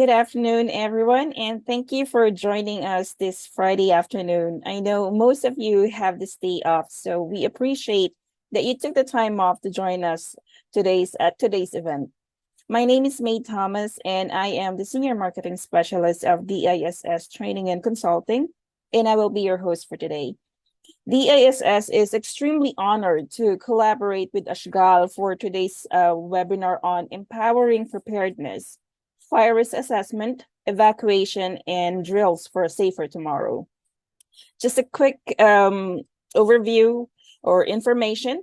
Good afternoon, everyone, and thank you for joining us this Friday afternoon. I know most of you have this day off, so we appreciate that you took the time off to join us today's event. My name is May Thomas, and I am the Senior Marketing Specialist of DISS Training and Consulting, and I will be your host for today. DISS is extremely honored to collaborate with Ashghal for today's webinar on empowering preparedness, fire risk assessment, evacuation, and drills for a safer tomorrow. Just a quick overview or information.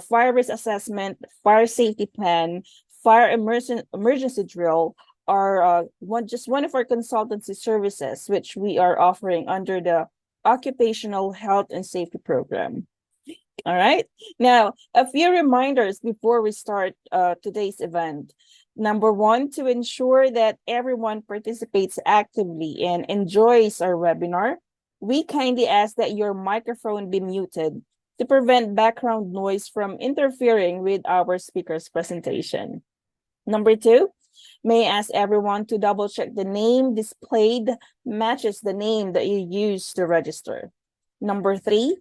Fire risk assessment, fire safety plan, fire emergency drill are one of our consultancy services, which we are offering under the Occupational Health and Safety Program. All right. Now, a few reminders before we start today's event. Number one, to ensure that everyone participates actively and enjoys our webinar, we kindly ask that your microphone be muted to prevent background noise from interfering with our speaker's presentation. Number two, may I ask everyone to double check the name displayed matches the name that you use to register. Number three,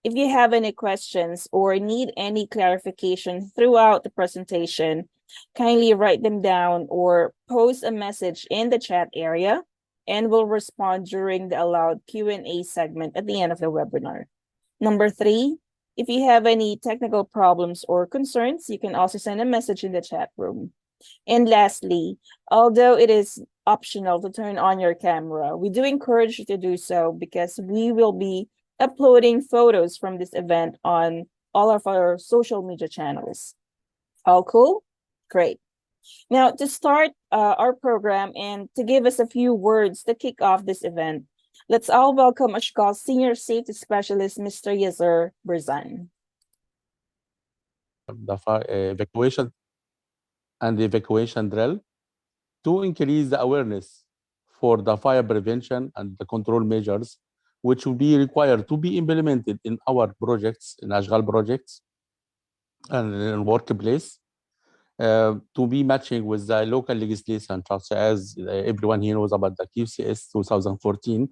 if you have any questions or need any clarification throughout the presentation, kindly write them down or post a message in the chat area, and we'll respond during the allowed Q&A segment at the end of the webinar. Number three, if you have any technical problems or concerns, you can also send a message in the chat room. And lastly, although it is optional to turn on your camera, we do encourage you to do so because we will be uploading photos from this event on all of our social media channels. All cool? Great. Now, to start our program and to give us a few words to kick off this event, let's all welcome Ashghal's Senior Safety Specialist, Mr. Yasser Berzan. The evacuation and the evacuation drill to increase the awareness for the fire prevention and the control measures, which will be required to be implemented in our projects, in Ashghal projects and in workplace, to be matching with the local legislation, such as everyone here knows about the QCS 2014,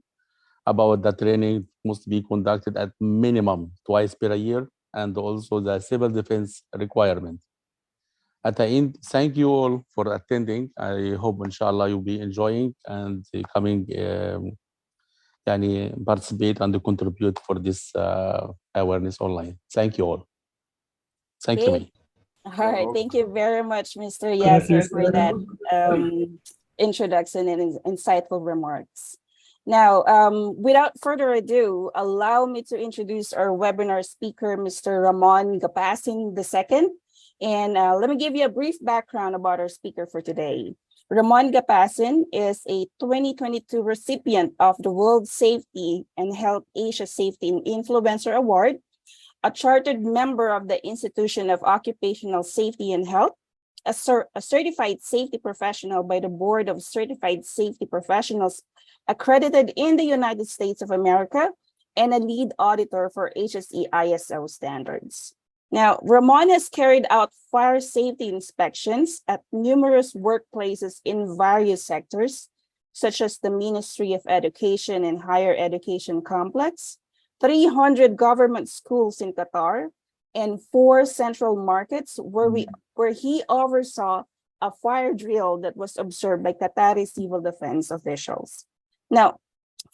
about the training must be conducted at minimum twice per year, and also the civil defense requirement. At the end, thank you all for attending. I hope, inshallah, you'll be enjoying and coming, participate and contribute for this awareness online. Thank you all. Thank you, May. All right, thank you very much, Mr. Yasser, for that introduction and insightful remarks. Now, without further ado, allow me to introduce our webinar speaker, Mr. Ramon Gapasin II. And let me give you a brief background about our speaker for today. Ramon Gapasin is a 2022 recipient of the World Safety and Health Asia Safety and Influencer Award, a chartered member of the Institution of Occupational Safety and Health, a certified safety professional by the Board of Certified Safety Professionals accredited in the United States of America, and a lead auditor for HSE ISO standards. Now, Ramon has carried out fire safety inspections at numerous workplaces in various sectors, such as the Ministry of Education and Higher Education Complex, 300 government schools in Qatar, and 4 central markets where he oversaw a fire drill that was observed by Qatari civil defense officials. Now,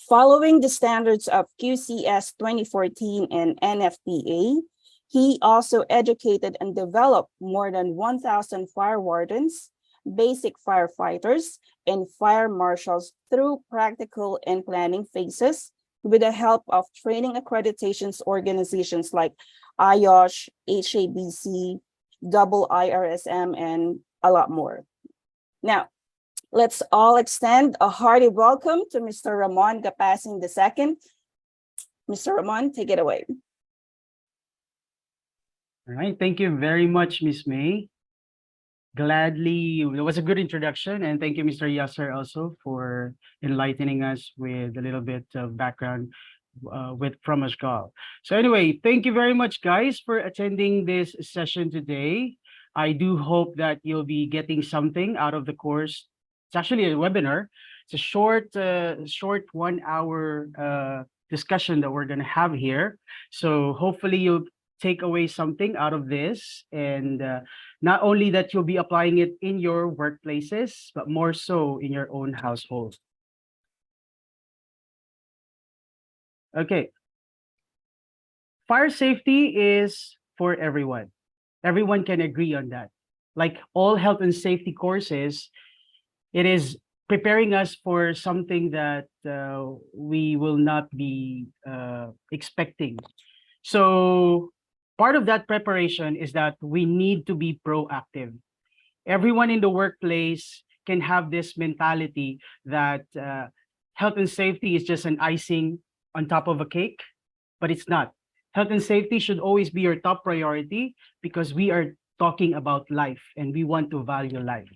following the standards of QCS 2014 and NFPA, he also educated and developed more than 1,000 fire wardens, basic firefighters, and fire marshals through practical and planning phases with the help of training accreditations organizations like IOSH, HABC, IRSM, and a lot more. Now, let's all extend a hearty welcome to Mr. Ramon Gapasin II. Mr. Ramon, take it away. All right, thank you very much, Ms. May. Gladly, it was a good introduction, and thank you, Mr. Yasser, also for enlightening us with a little bit of background from Ashghal. So anyway, thank you very much, guys, for attending this session today. I do hope that you'll be getting something out of the course It's actually a webinar. It's a short 1 hour discussion that we're gonna have here. So hopefully you'll take away something out of this, and not only that you'll be applying it in your workplaces, but more so in your own household. Okay. Fire safety is for everyone. Everyone can agree on that. Like all health and safety courses, it is preparing us for something that we will not be expecting. So part of that preparation is that we need to be proactive. Everyone in the workplace can have this mentality that health and safety is just an icing on top of a cake, but it's not. Health and safety should always be your top priority because we are talking about life and we want to value life.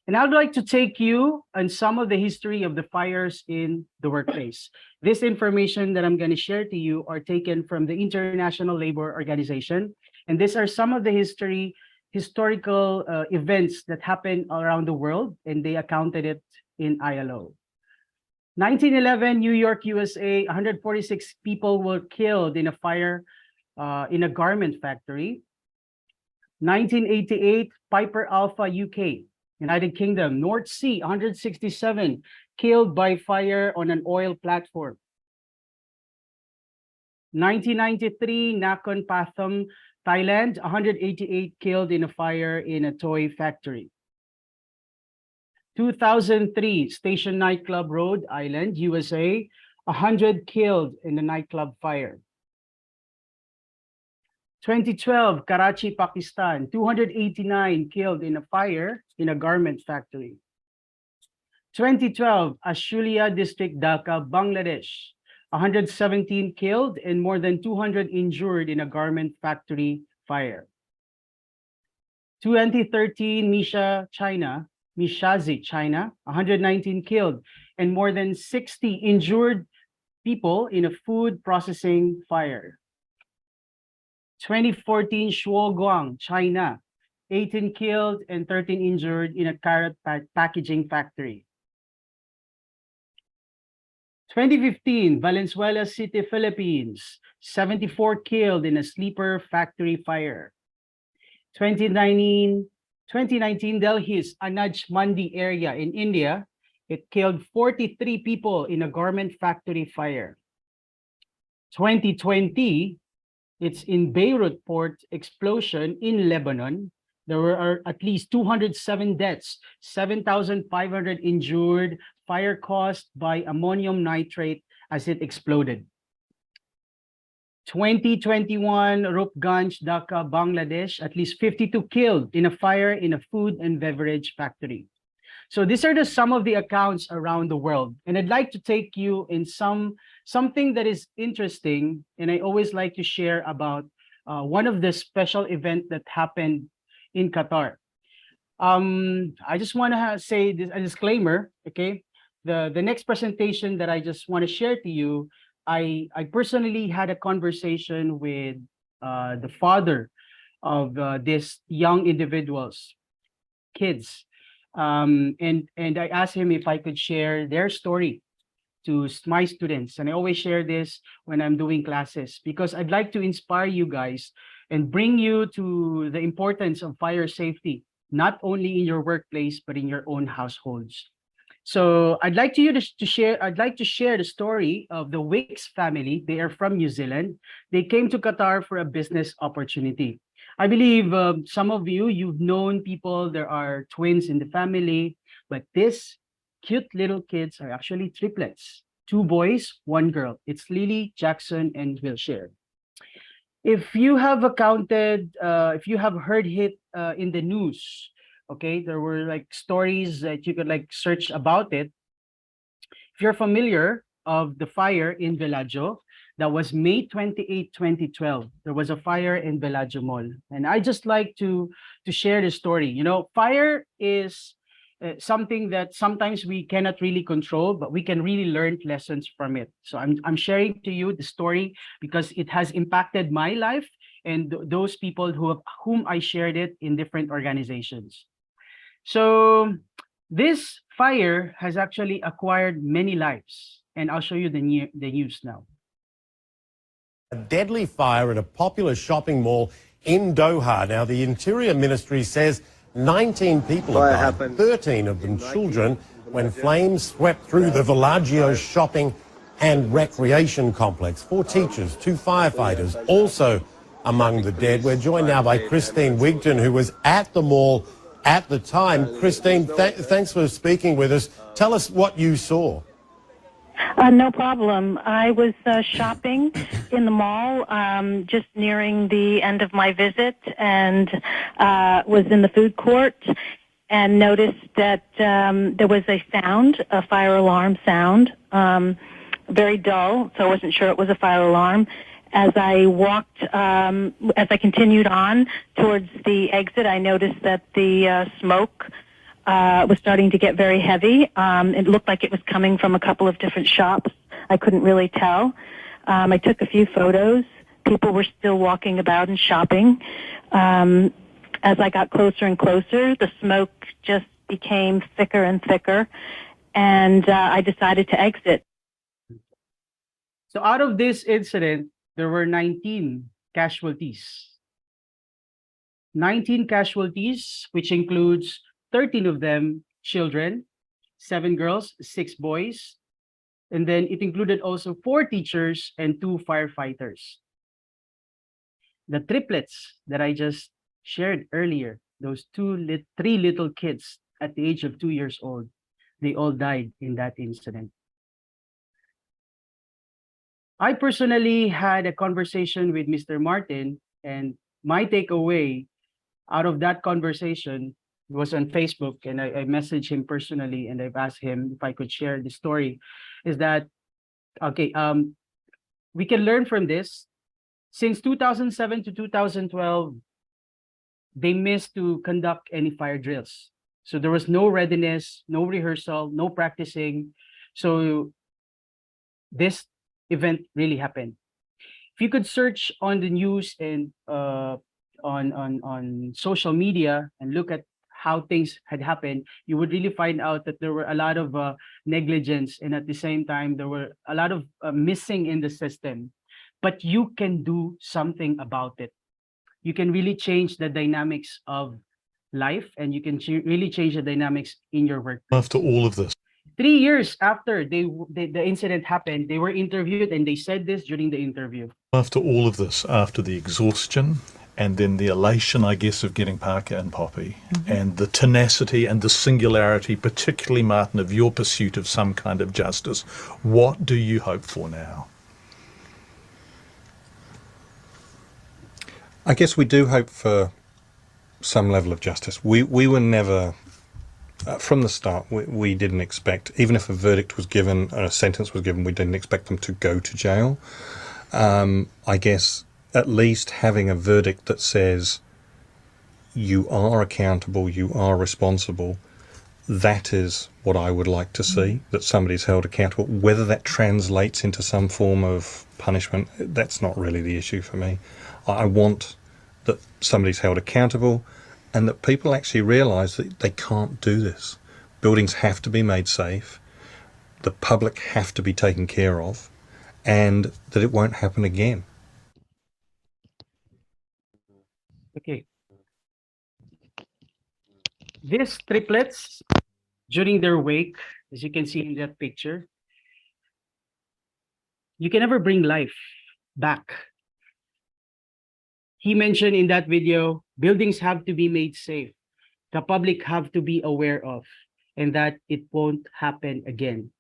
And I'd like to take you on some of the history of the fires in the workplace. This information that I'm going to share to you are taken from the International Labor Organization. And these are some of the historical events that happened around the world, and they accounted it in ILO. 1911, New York, USA, 146 people were killed in a fire in a garment factory. 1988, Piper Alpha, UK, United Kingdom, North Sea, 167 killed by fire on an oil platform. 1993, Nakhon Pathom, Thailand, 188 killed in a fire in a toy factory. 2003, Station Nightclub, Rhode Island, USA, 100 killed in the nightclub fire. 2012, Karachi, Pakistan, 289 killed in a fire in a garment factory. 2012, Ashulia District, Dhaka, Bangladesh, 117 killed and more than 200 injured in a garment factory fire. 2013, Misha, China, Mishazi, China, 119 killed and more than 60 injured people in a food processing fire. 2014, Shuoguang, China, 18 killed and 13 injured in a carrot packaging factory. 2015, Valenzuela City, Philippines, 74 killed in a sleeper factory fire. 2019, Delhi's Anaj Mandi area in India, it killed 43 people in a garment factory fire. 2020, it's in Beirut port explosion in Lebanon. There were at least 207 deaths, 7,500 injured, fire caused by ammonium nitrate as it exploded. 2021, Rupganj, Dhaka, Bangladesh, at least 52 killed in a fire in a food and beverage factory. So these are some of the accounts around the world. And I'd like to take you in something that is interesting. And I always like to share about one of the special events that happened in Qatar. I just want to say this, a disclaimer, okay? The next presentation that I just want to share to you, I personally had a conversation with the father of these young individuals, kids. And I asked him if I could share their story to my students. And I always share this when I'm doing classes because I'd like to inspire you guys and bring you to the importance of fire safety, not only in your workplace, but in your own households. So I'd like to share the story of the Wicks family. They are from New Zealand. They came to Qatar for a business opportunity. I believe some of you've known people, there are twins in the family, but these cute little kids are actually triplets, 2 boys, 1 girl. It's Lily, Jackson, and Wilshire. If you have if you have heard it in the news, okay, there were like stories that you could like search about it. If you're familiar of the fire in Bellagio, that was May 28, 2012. There was a fire in Bellagio Mall. And I just like to share the story. You know, fire is something that sometimes we cannot really control, but we can really learn lessons from it. So I'm sharing to you the story because it has impacted my life and those people whom I shared it in different organizations. So This fire has actually acquired many lives, and I'll show you the news now. A deadly fire at a popular shopping mall in Doha. Now, the Interior Ministry says 19 people have died, 13 of them children, when flames swept through the Villaggio shopping and recreation complex. 4 teachers, 2 firefighters, also among the dead. We're joined now by Christine Wigton, who was at the mall at the time. Christine, thanks for speaking with us. Tell us what you saw. No problem. I was shopping in the mall, just nearing the end of my visit, and was in the food court and noticed that there was a sound, a fire alarm sound, very dull, so I wasn't sure it was a fire alarm. As I walked, as I continued on towards the exit, I noticed that the smoke was starting to get very heavy. It looked like it was coming from a couple of different shops. I couldn't really tell. I took a few photos. People were still walking about and shopping. As I got closer and closer, the smoke just became thicker and thicker, and I decided to exit. So out of this incident, there were 19 casualties. 19 casualties, which includes 13 of them children, 7 girls, 6 boys. And then it included also 4 teachers and 2 firefighters. The triplets that I just shared earlier, those 3 little kids at the age of 2 years old, they all died in that incident. I personally had a conversation with Mr. Martin, and my takeaway out of that conversation was on Facebook, and I messaged him personally, and I've asked him if I could share the story, is that, okay, we can learn from this. Since 2007 to 2012, they missed to conduct any fire drills. So there was no readiness, no rehearsal, no practicing. So this event really happened. If you could search on the news and on social media and look at how things had happened, you would really find out that there were a lot of negligence, and at the same time there were a lot of missing in the system. But you can do something about it. You can really change the dynamics of life, and you can really change the dynamics in your work. After all of this, 3 years after the incident happened, they were interviewed, and they said this during the interview. after all of this, after the exhaustion and then the elation, I guess, of getting Parker and Poppy, and the tenacity and the singularity, particularly, Martin, of your pursuit of some kind of justice, what do you hope for now? I guess we do hope for some level of justice. We were never, from the start, we didn't expect, even if a verdict was given and a sentence was given, we didn't expect them to go to jail. I guess at least having a verdict that says you are accountable, you are responsible, that is what I would like to see, that somebody's held accountable. Whether that translates into some form of punishment, that's not really the issue for me. I want that somebody's held accountable and that people actually realise that they can't do this. Buildings have to be made safe, the public have to be taken care of, and that it won't happen again. Okay. These triplets, during their wake, as you can see in that picture, you can never bring life back. He mentioned in that video, buildings have to be made safe. The public have to be aware of, and that it won't happen again.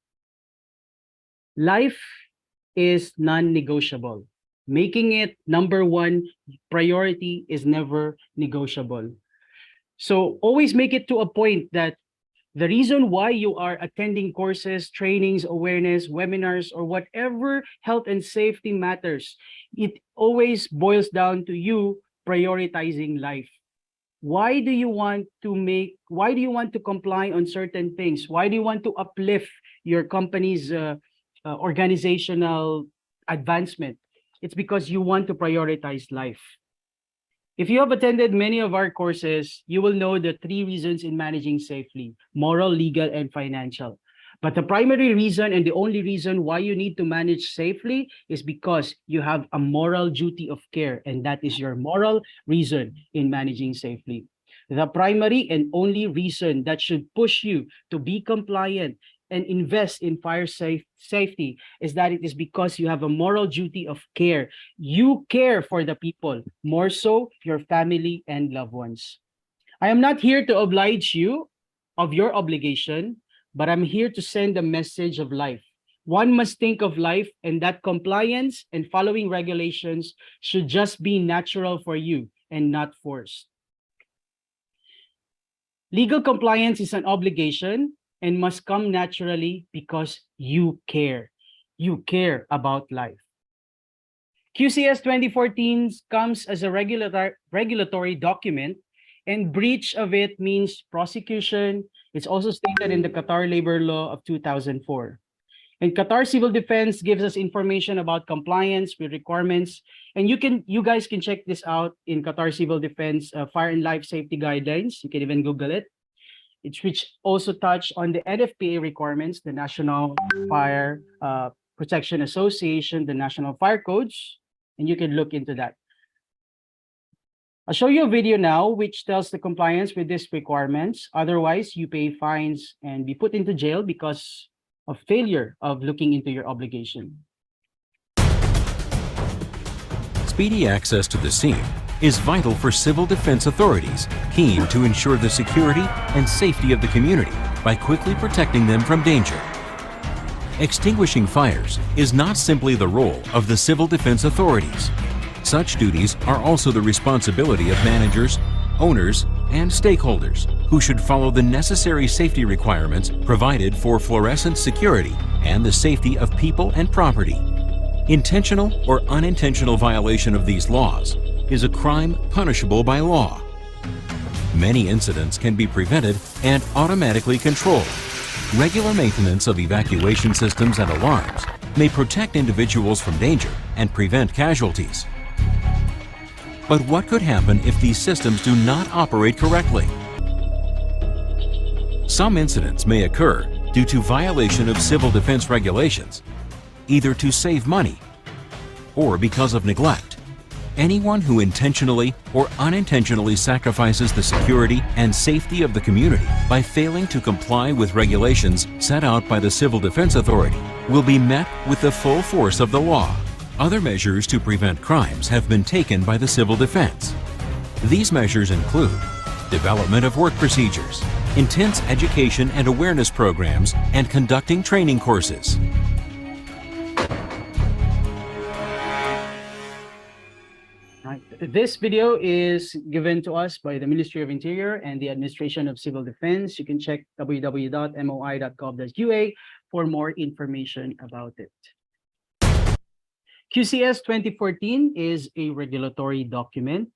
Life is non-negotiable. Making it #1 priority is never negotiable. So always make it to a point that the reason why you are attending courses, trainings, awareness, webinars, or whatever health and safety matters, it always boils down to you prioritizing life. Why do you want to comply on certain things? Why do you want to uplift your company's organizational advancement? It's because you want to prioritize life. If you have attended many of our courses, you will know the three reasons in managing safely: moral, legal, and financial. But the primary reason and the only reason why you need to manage safely is because you have a moral duty of care, and that is your moral reason in managing safely. The primary and only reason that should push you to be compliant and invest in safety is that it is because you have a moral duty of care. You care for the people, more so your family and loved ones. I am not here to oblige you of your obligation, but I'm here to send a message of life. One must think of life, and that compliance and following regulations should just be natural for you and not forced. Legal compliance is an obligation and must come naturally because you care. You care about life. QCS 2014 comes as a regulatory document, and breach of it means prosecution. It's also stated in the Qatar Labor Law of 2004. And Qatar Civil Defense gives us information about compliance with requirements. And you guys can check this out in Qatar Civil Defense Fire and Life Safety Guidelines. You can even Google it. It's which also touch on the NFPA requirements, the National Fire Protection Association, the National Fire Codes, and you can look into that. I'll show you a video now which tells the compliance with these requirements. Otherwise, you pay fines and be put into jail because of failure of looking into your obligation. Speedy access to the scene is vital for civil defense authorities keen to ensure the security and safety of the community by quickly protecting them from danger. Extinguishing fires is not simply the role of the civil defense authorities. Such duties are also the responsibility of managers, owners, and stakeholders who should follow the necessary safety requirements provided for fluorescent security and the safety of people and property. Intentional or unintentional violation of these laws is a crime punishable by law. Many incidents can be prevented and automatically controlled. Regular maintenance of evacuation systems and alarms may protect individuals from danger and prevent casualties. But what could happen if these systems do not operate correctly? Some incidents may occur due to violation of civil defense regulations, either to save money or because of neglect. Anyone who intentionally or unintentionally sacrifices the security and safety of the community by failing to comply with regulations set out by the Civil Defense Authority will be met with the full force of the law. Other measures to prevent crimes have been taken by the civil defense. These measures include development of work procedures, intense education and awareness programs, and conducting training courses. This video is given to us by the Ministry of Interior and the Administration of Civil Defense. You can check www.moi.gov.ua for more information about it. QCS 2014 is a regulatory document,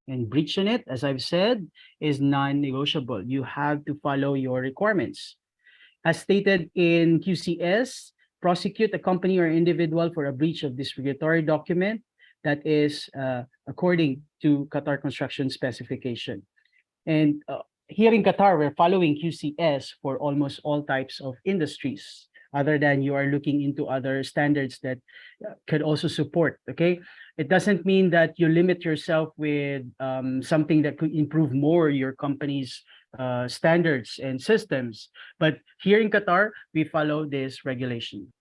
and breach in it, as I've said, is non-negotiable. You have to follow your requirements. As stated in QCS, prosecute a company or individual for a breach of this regulatory document that is according to Qatar construction specification. And here in Qatar, we're following QCS for almost all types of industries, other than you are looking into other standards that could also support, okay? It doesn't mean that you limit yourself with something that could improve more your company's standards and systems. But here in Qatar, we follow this regulation.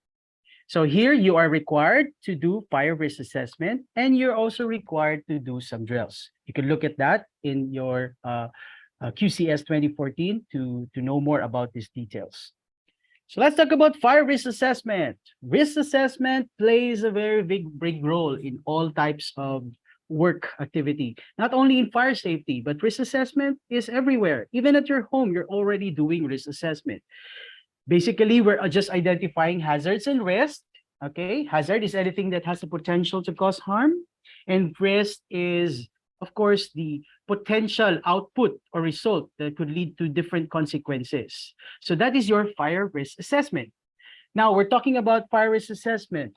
So here you are required to do fire risk assessment, and you're also required to do some drills. You can look at that in your QCS 2014 to know more about these details. So let's talk about fire risk assessment. Risk assessment plays a very big role in all types of work activity, not only in fire safety, but risk assessment is everywhere. Even at your home, you're already doing risk assessment. Basically, we're just identifying hazards and risks. Okay, hazard is anything that has the potential to cause harm, and risk is, of course, the potential output or result that could lead to different consequences. So that is your fire risk assessment. Now we're talking about fire risk assessment.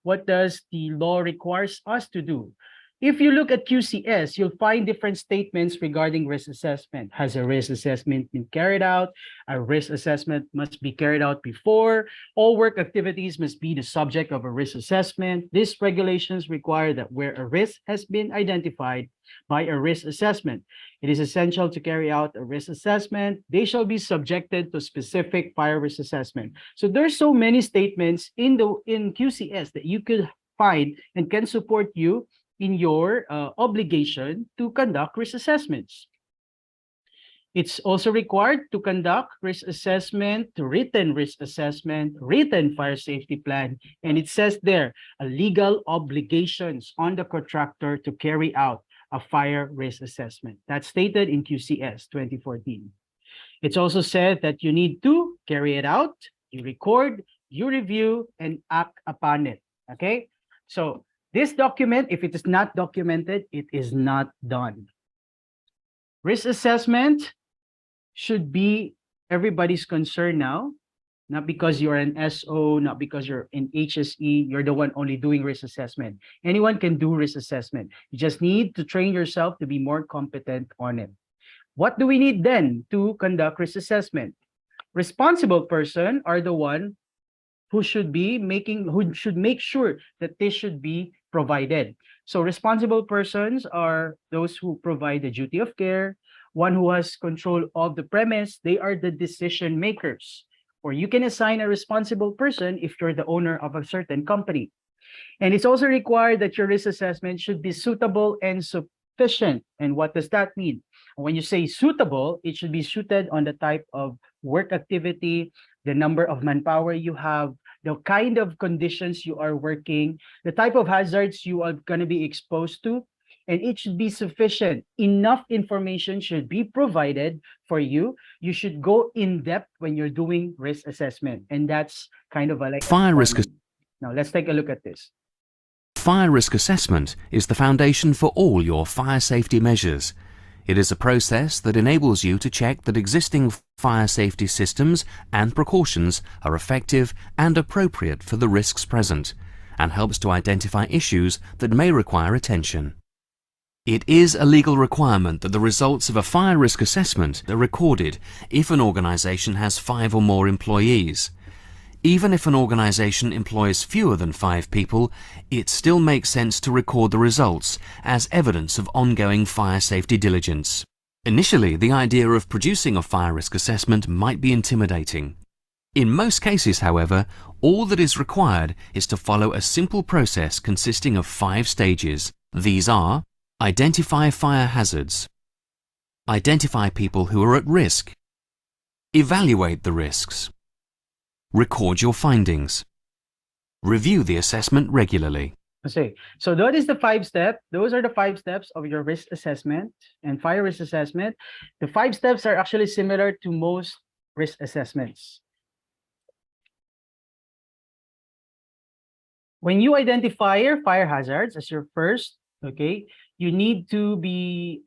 What does the law requires us to do? If you look at QCS, you'll find different statements regarding risk assessment. Has a risk assessment been carried out? A risk assessment must be carried out before. All work activities must be the subject of a risk assessment. These regulations require that where a risk has been identified by a risk assessment, it is essential to carry out a risk assessment. They shall be subjected to specific fire risk assessment. So there's so many statements in QCS that you could find and can support you in your obligation to conduct risk assessments. It's also required to conduct risk assessment, written risk assessment, written fire safety plan, and it says there, a legal obligations on the contractor to carry out a fire risk assessment. That's stated in QCS 2014. It's also said that you need to carry it out, you record, you review, and act upon it, okay? So this document, if it is not documented, it is not done. Risk assessment should be everybody's concern now, not because you're an SO, not because you're in HSE, you're the one only doing risk assessment. Anyone can do risk assessment. You just need to train yourself to be more competent on it. What do we need then to conduct risk assessment? Responsible person are the one who should make sure that this should be provided. So responsible persons are those who provide the duty of care, one who has control of the premise. They are the decision makers. Or you can assign a responsible person if you're the owner of a certain company. And it's also required that your risk assessment should be suitable and sufficient. And what does that mean? When you say suitable, it should be suited on the type of work activity, the number of manpower you have, the kind of conditions you are working, the type of hazards you are going to be exposed to, and it should be sufficient. Enough information should be provided for you. You should go in depth when you're doing risk assessment, and that's kind of a like Fire risk. Now let's take a look at this. Fire risk assessment is the foundation for all your fire safety measures. It is a process that enables you to check that existing fire safety systems and precautions are effective and appropriate for the risks present, and helps to identify issues that may require attention. It is a legal requirement that the results of a fire risk assessment are recorded if an organization has 5 or more employees. Even if an organization employs fewer than 5 people, it still makes sense to record the results as evidence of ongoing fire safety diligence. Initially, the idea of producing a fire risk assessment might be intimidating. In most cases, however, all that is required is to follow a simple process consisting of 5 stages. These are: identify fire hazards, identify people who are at risk, evaluate the risks, record your findings, review the assessment regularly. Okay, so that is the 5 steps. Those are the 5 steps of your risk assessment and fire risk assessment. The 5 steps are actually similar to most risk assessments. When you identify your fire hazards as your first, okay, you need to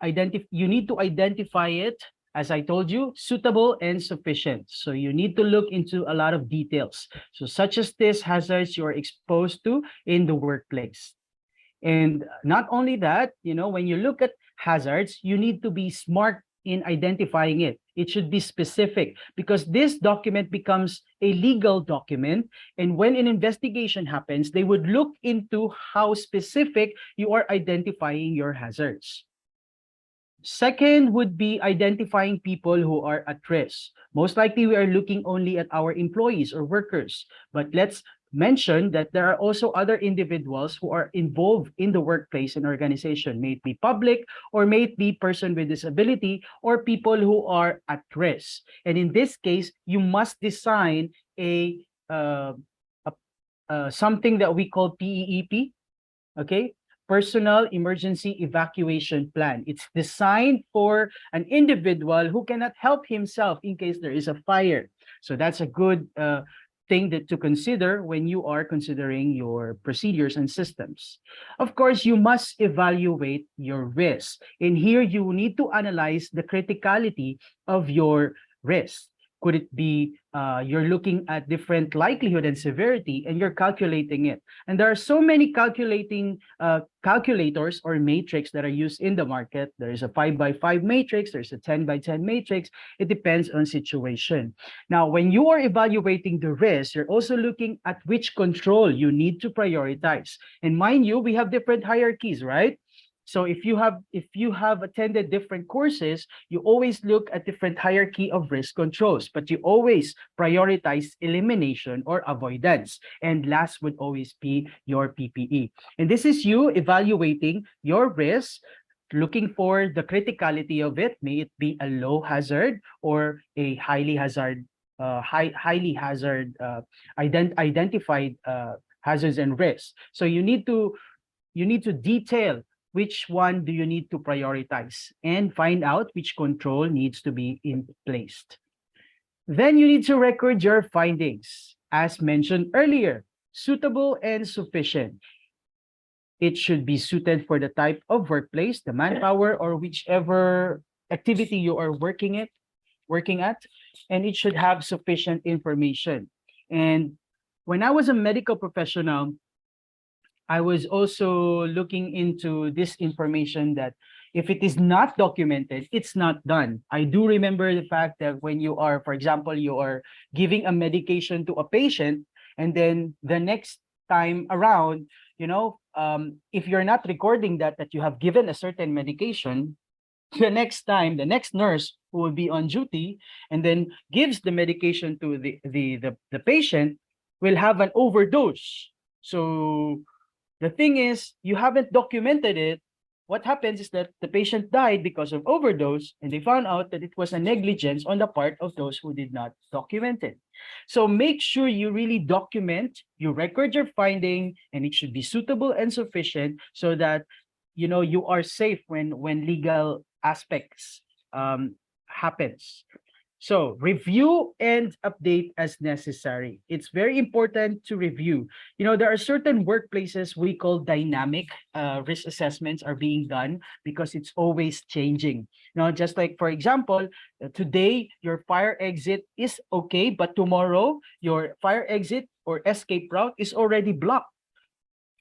identify it, as I told you, suitable and sufficient. So you need to look into a lot of details. So such as these hazards you're exposed to in the workplace. And not only that, you know, when you look at hazards, you need to be smart in identifying it. It should be specific, because this document becomes a legal document. And when an investigation happens, they would look into how specific you are identifying your hazards. Second would be identifying people who are at risk. Most likely, we are looking only at our employees or workers, but let's mention that there are also other individuals who are involved in the workplace and organization, may it be public or may it be person with disability or people who are at risk. And in this case, you must design something that we call PEEP, okay? Personal Emergency Evacuation Plan. It's designed for an individual who cannot help himself in case there is a fire. So that's a good thing to consider when you are considering your procedures and systems. Of course, you must evaluate your risk. And here you need to analyze the criticality of your risk. Could it be you're looking at different likelihood and severity and you're calculating it? And there are so many calculators or matrix that are used in the market. There is a 5x5 matrix, there's a 10x10 matrix. It depends on situation. Now, when you are evaluating the risk, you're also looking at which control you need to prioritize. And mind you, we have different hierarchies, right? So if you have attended different courses, you always look at different hierarchy of risk controls, but you always prioritize elimination or avoidance. And last would always be your PPE. And this is you evaluating your risk, looking for the criticality of it, may it be a low hazard or a highly hazard, identified hazards and risks. So you need to detail which one do you need to prioritize and find out which control needs to be in place. Then you need to record your findings. As mentioned earlier, suitable and sufficient. It should be suited for the type of workplace, the manpower, or whichever activity you are working at, and it should have sufficient information. And when I was a medical professional, I was also looking into this information that if it is not documented, it's not done. I do remember the fact that when you are, for example, you are giving a medication to a patient, and then the next time around, if you're not recording that you have given a certain medication, the next time, the next nurse who will be on duty and then gives the medication to the patient will have an overdose. So the thing is, you haven't documented it. What happens is that the patient died because of overdose, and they found out that it was a negligence on the part of those who did not document it. So make sure you really document, you record your finding, and it should be suitable and sufficient so that you are safe when legal aspects happens. So review and update as necessary. It's very important to review. There are certain workplaces we call dynamic risk assessments are being done because it's always changing. Just like, for example, today your fire exit is okay, but tomorrow your fire exit or escape route is already blocked.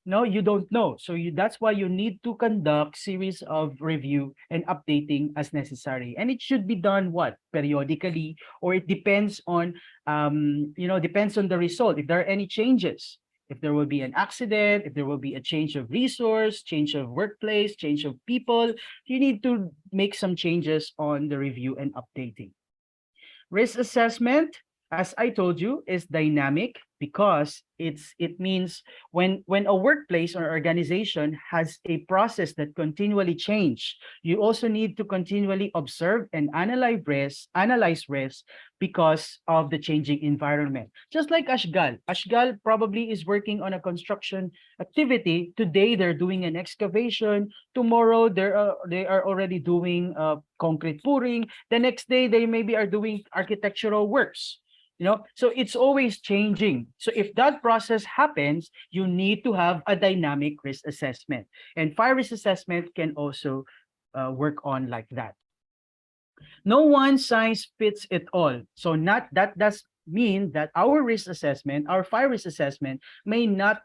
No, you don't know. So that's why you need to conduct series of review and updating as necessary. And it should be done periodically, or it depends on depends on the result. If there are any changes, if there will be an accident, if there will be a change of resource, change of workplace, change of people, you need to make some changes on the review and updating. Risk assessment, as I told you, is dynamic because it means when a workplace or organization has a process that continually change, you also need to continually observe and analyze risk because of the changing environment. Just like Ashghal. Ashghal probably is working on a construction activity. Today they're doing an excavation. Tomorrow they are already doing concrete pouring. The next day they maybe are doing architectural works. So it's always changing. So if that process happens, you need to have a dynamic risk assessment. And fire risk assessment can also work on like that. No one size fits it all. So that does mean that our risk assessment, our fire risk assessment may not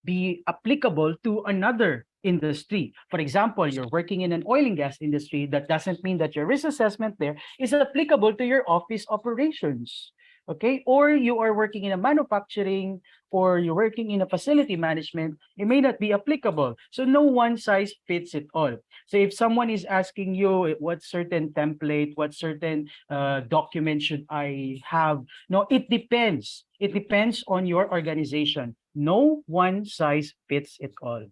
be applicable to another industry. For example, you're working in an oil and gas industry. That doesn't mean that your risk assessment there is applicable to your office operations. Okay, or you are working in a manufacturing, or you're working in a facility management, it may not be applicable. So no one size fits it all. So if someone is asking you what certain template, what certain document should I have, no, it depends. It depends on your organization. No one size fits it all.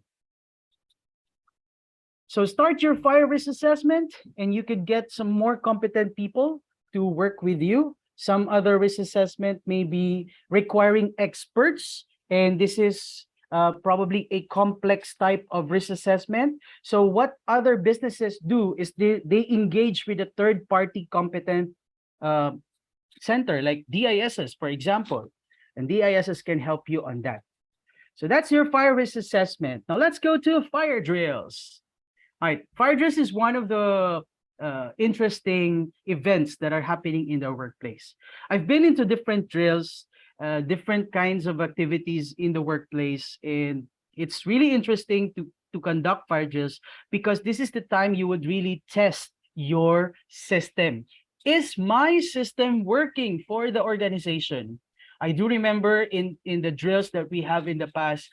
So start your fire risk assessment, and you could get some more competent people to work with you. Some other risk assessment may be requiring experts, and this is probably a complex type of risk assessment. So what other businesses do is they engage with a third-party competent center like DISs, for example, and DISs can help you on that. So that's your fire risk assessment. Now let's go to fire drills. All right, fire drills is one of the interesting events that are happening in the workplace. I've been into different drills, different kinds of activities in the workplace, and it's really interesting to conduct fire drills because this is the time you would really test your system. Is my system working for the organization? I do remember in the drills that we have in the past,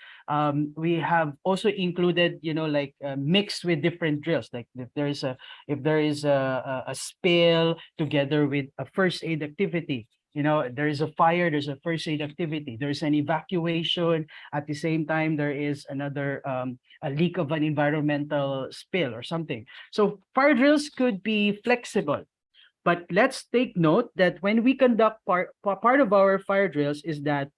we have also included, like mixed with different drills. Like if there is a spill together with a first aid activity. There is a fire, there's a first aid activity, there's an evacuation. At the same time, there is another a leak of an environmental spill or something. So fire drills could be flexible. But let's take note that when we conduct part of our fire drills is that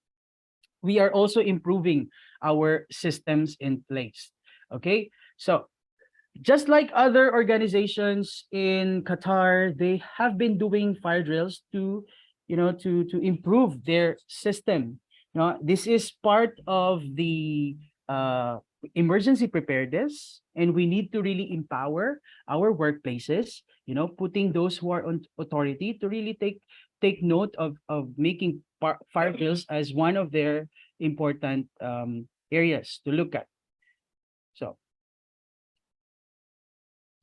we are also improving our systems in place. Okay, so just like other organizations in Qatar, they have been doing fire drills to improve their system. This is part of the emergency preparedness, and we need to really empower our workplaces, putting those who are on authority to really take note of making fire drills as one of their important areas to look at.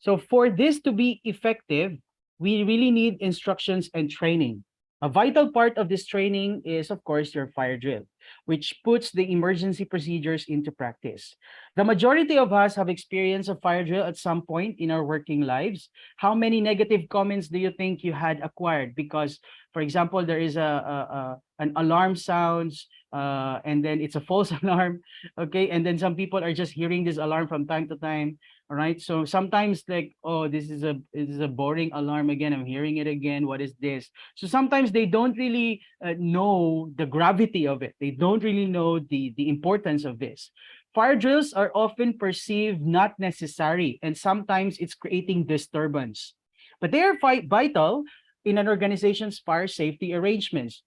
So for this to be effective, we really need instructions and training. A vital part of this training is, of course, your fire drill, which puts the emergency procedures into practice. The majority of us have experienced a fire drill at some point in our working lives. How many negative comments do you think you had acquired? Because, for example, there is an alarm sounds, and then it's a false alarm, okay? And then some people are just hearing this alarm from time to time. All right, so sometimes like, oh, this is a boring alarm again. I'm hearing it again. What is this? So sometimes they don't really know the gravity of it. They don't really know the importance of this. Fire drills are often perceived not necessary, and sometimes it's creating disturbance. But they are vital in an organization's fire safety arrangements.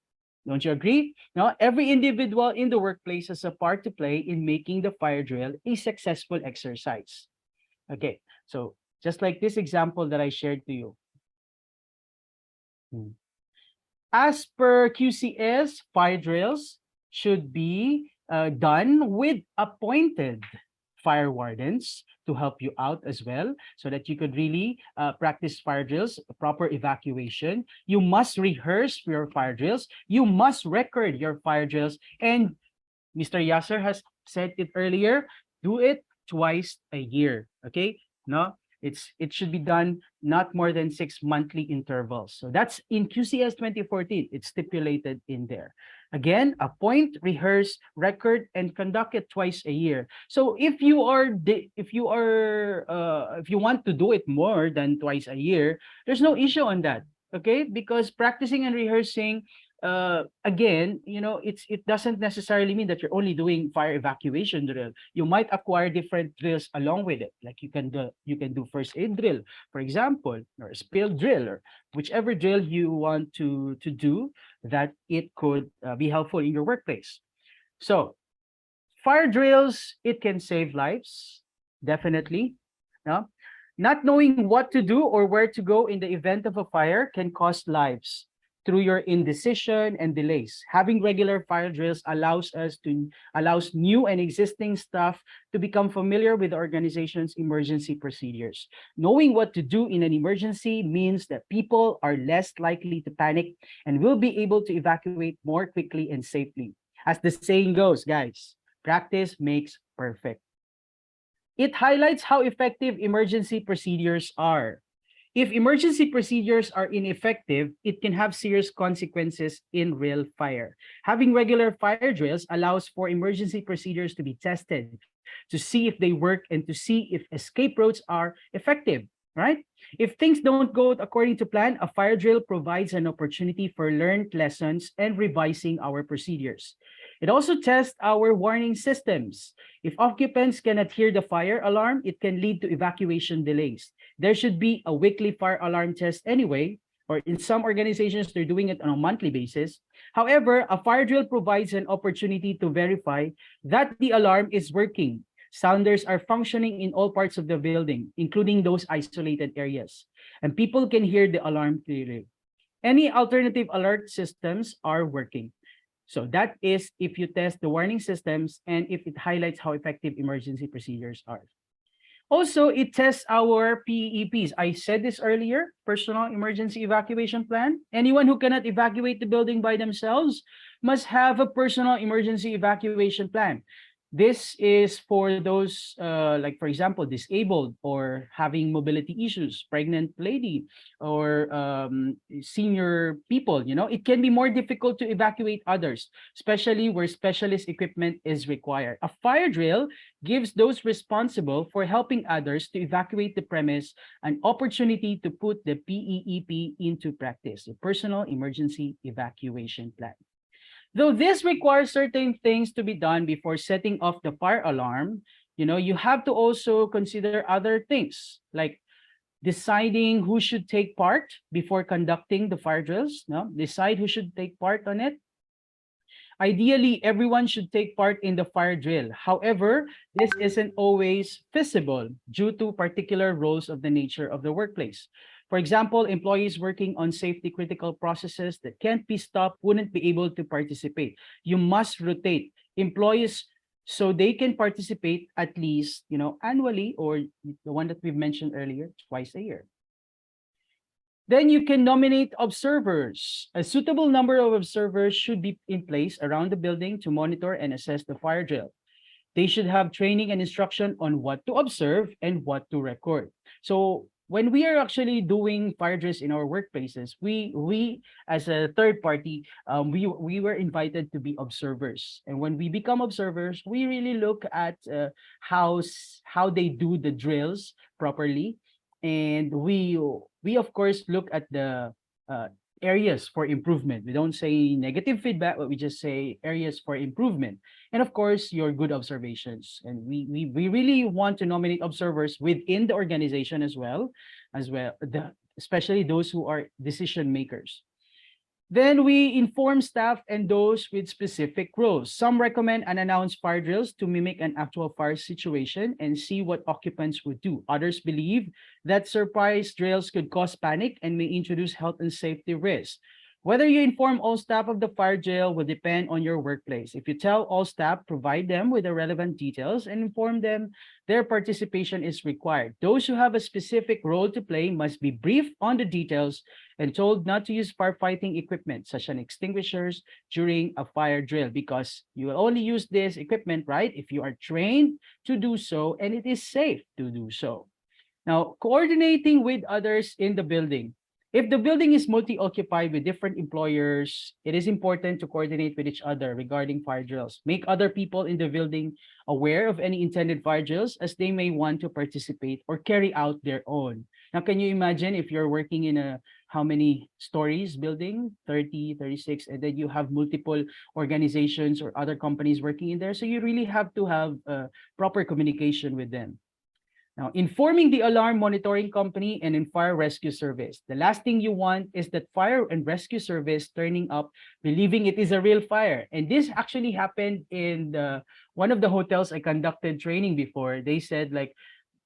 Don't you agree? Now, every individual in the workplace has a part to play in making the fire drill a successful exercise. Okay, so just like this example that I shared to you. As per QCS, fire drills should be done with appointed fire wardens to help you out as well, so that you could really practice fire drills, proper evacuation. You must rehearse your fire drills. You must record your fire drills. And Mr. Yasser has said it earlier, do it twice a year. Okay, no, it should be done not more than 6 monthly intervals. So that's in QCS 2014. It's stipulated in there. Again, appoint, rehearse, record, and conduct it twice a year. So if you want to do it more than twice a year, there's no issue on that. Okay, because practicing and rehearsing, again, it doesn't necessarily mean that you're only doing fire evacuation drill. You might acquire different drills along with it. Like you can do first aid drill, for example, or a spill drill, or whichever drill you want to do that it could be helpful in your workplace. So fire drills, it can save lives, definitely. Not knowing what to do or where to go in the event of a fire can cost lives through your indecision and delays. Having regular fire drills allows new and existing staff to become familiar with the organization's emergency procedures. Knowing what to do in an emergency means that people are less likely to panic and will be able to evacuate more quickly and safely. As the saying goes, guys, practice makes perfect. It highlights how effective emergency procedures are. If emergency procedures are ineffective, it can have serious consequences in real fire. Having regular fire drills allows for emergency procedures to be tested, to see if they work and to see if escape routes are effective, right? If things don't go according to plan, a fire drill provides an opportunity for learned lessons and revising our procedures. It also tests our warning systems. If occupants cannot hear the fire alarm, it can lead to evacuation delays. There should be a weekly fire alarm test anyway, or in some organizations, they're doing it on a monthly basis. However, a fire drill provides an opportunity to verify that the alarm is working. Sounders are functioning in all parts of the building, including those isolated areas, and people can hear the alarm clearly. Any alternative alert systems are working. So that is if you test the warning systems and if it highlights how effective emergency procedures are. Also, it tests our PEPs. I said this earlier, personal emergency evacuation plan. Anyone who cannot evacuate the building by themselves must have a personal emergency evacuation plan. This is for those, like, for example, disabled or having mobility issues, pregnant lady, or senior people. You know, it can be more difficult to evacuate others, especially where specialist equipment is required. A fire drill gives those responsible for helping others to evacuate the premise an opportunity to put the PEEP into practice, the personal emergency evacuation plan. Though this requires certain things to be done before setting off the fire alarm, you know, you have to also consider other things like deciding who should take part before conducting the fire drills. No, decide who should take part on it. Ideally, everyone should take part in the fire drill. However, this isn't always feasible due to particular roles of the nature of the workplace. For example, employees working on safety critical processes that can't be stopped wouldn't be able to participate. You must rotate employees so they can participate at least, you know, annually, or the one that we've mentioned earlier, twice a year. Then you can nominate observers. A suitable number of observers should be in place around the building to monitor and assess the fire drill. They should have training and instruction on what to observe and what to record. So when we are actually doing fire drills in our workplaces, we as a third party, we were invited to be observers. And when we become observers, we really look at how they do the drills properly. And we of course look at the areas for improvement. We don't say negative feedback, but we just say areas for improvement. And of course, your good observations. And we really want to nominate observers within the organization as well, especially those who are decision makers. Then we inform staff and those with specific roles. Some recommend unannounced fire drills to mimic an actual fire situation and see what occupants would do. Others believe that surprise drills could cause panic and may introduce health and safety risks. Whether you inform all staff of the fire drill will depend on your workplace. If you tell all staff, provide them with the relevant details and inform them their participation is required. Those who have a specific role to play must be briefed on the details and told not to use firefighting equipment, such as extinguishers, during a fire drill, because you will only use this equipment, right, if you are trained to do so and it is safe to do so. Now, coordinating with others in the building. If the building is multi-occupied with different employers, it is important to coordinate with each other regarding fire drills. Make other people in the building aware of any intended fire drills, as they may want to participate or carry out their own. Now, can you imagine if you're working in a how many stories building, 30, 36, and then you have multiple organizations or other companies working in there. So you really have to have proper communication with them. Now, informing the alarm monitoring company and in fire rescue service. The last thing you want is that fire and rescue service turning up believing it is a real fire. And this actually happened in one of the hotels I conducted training before. They said like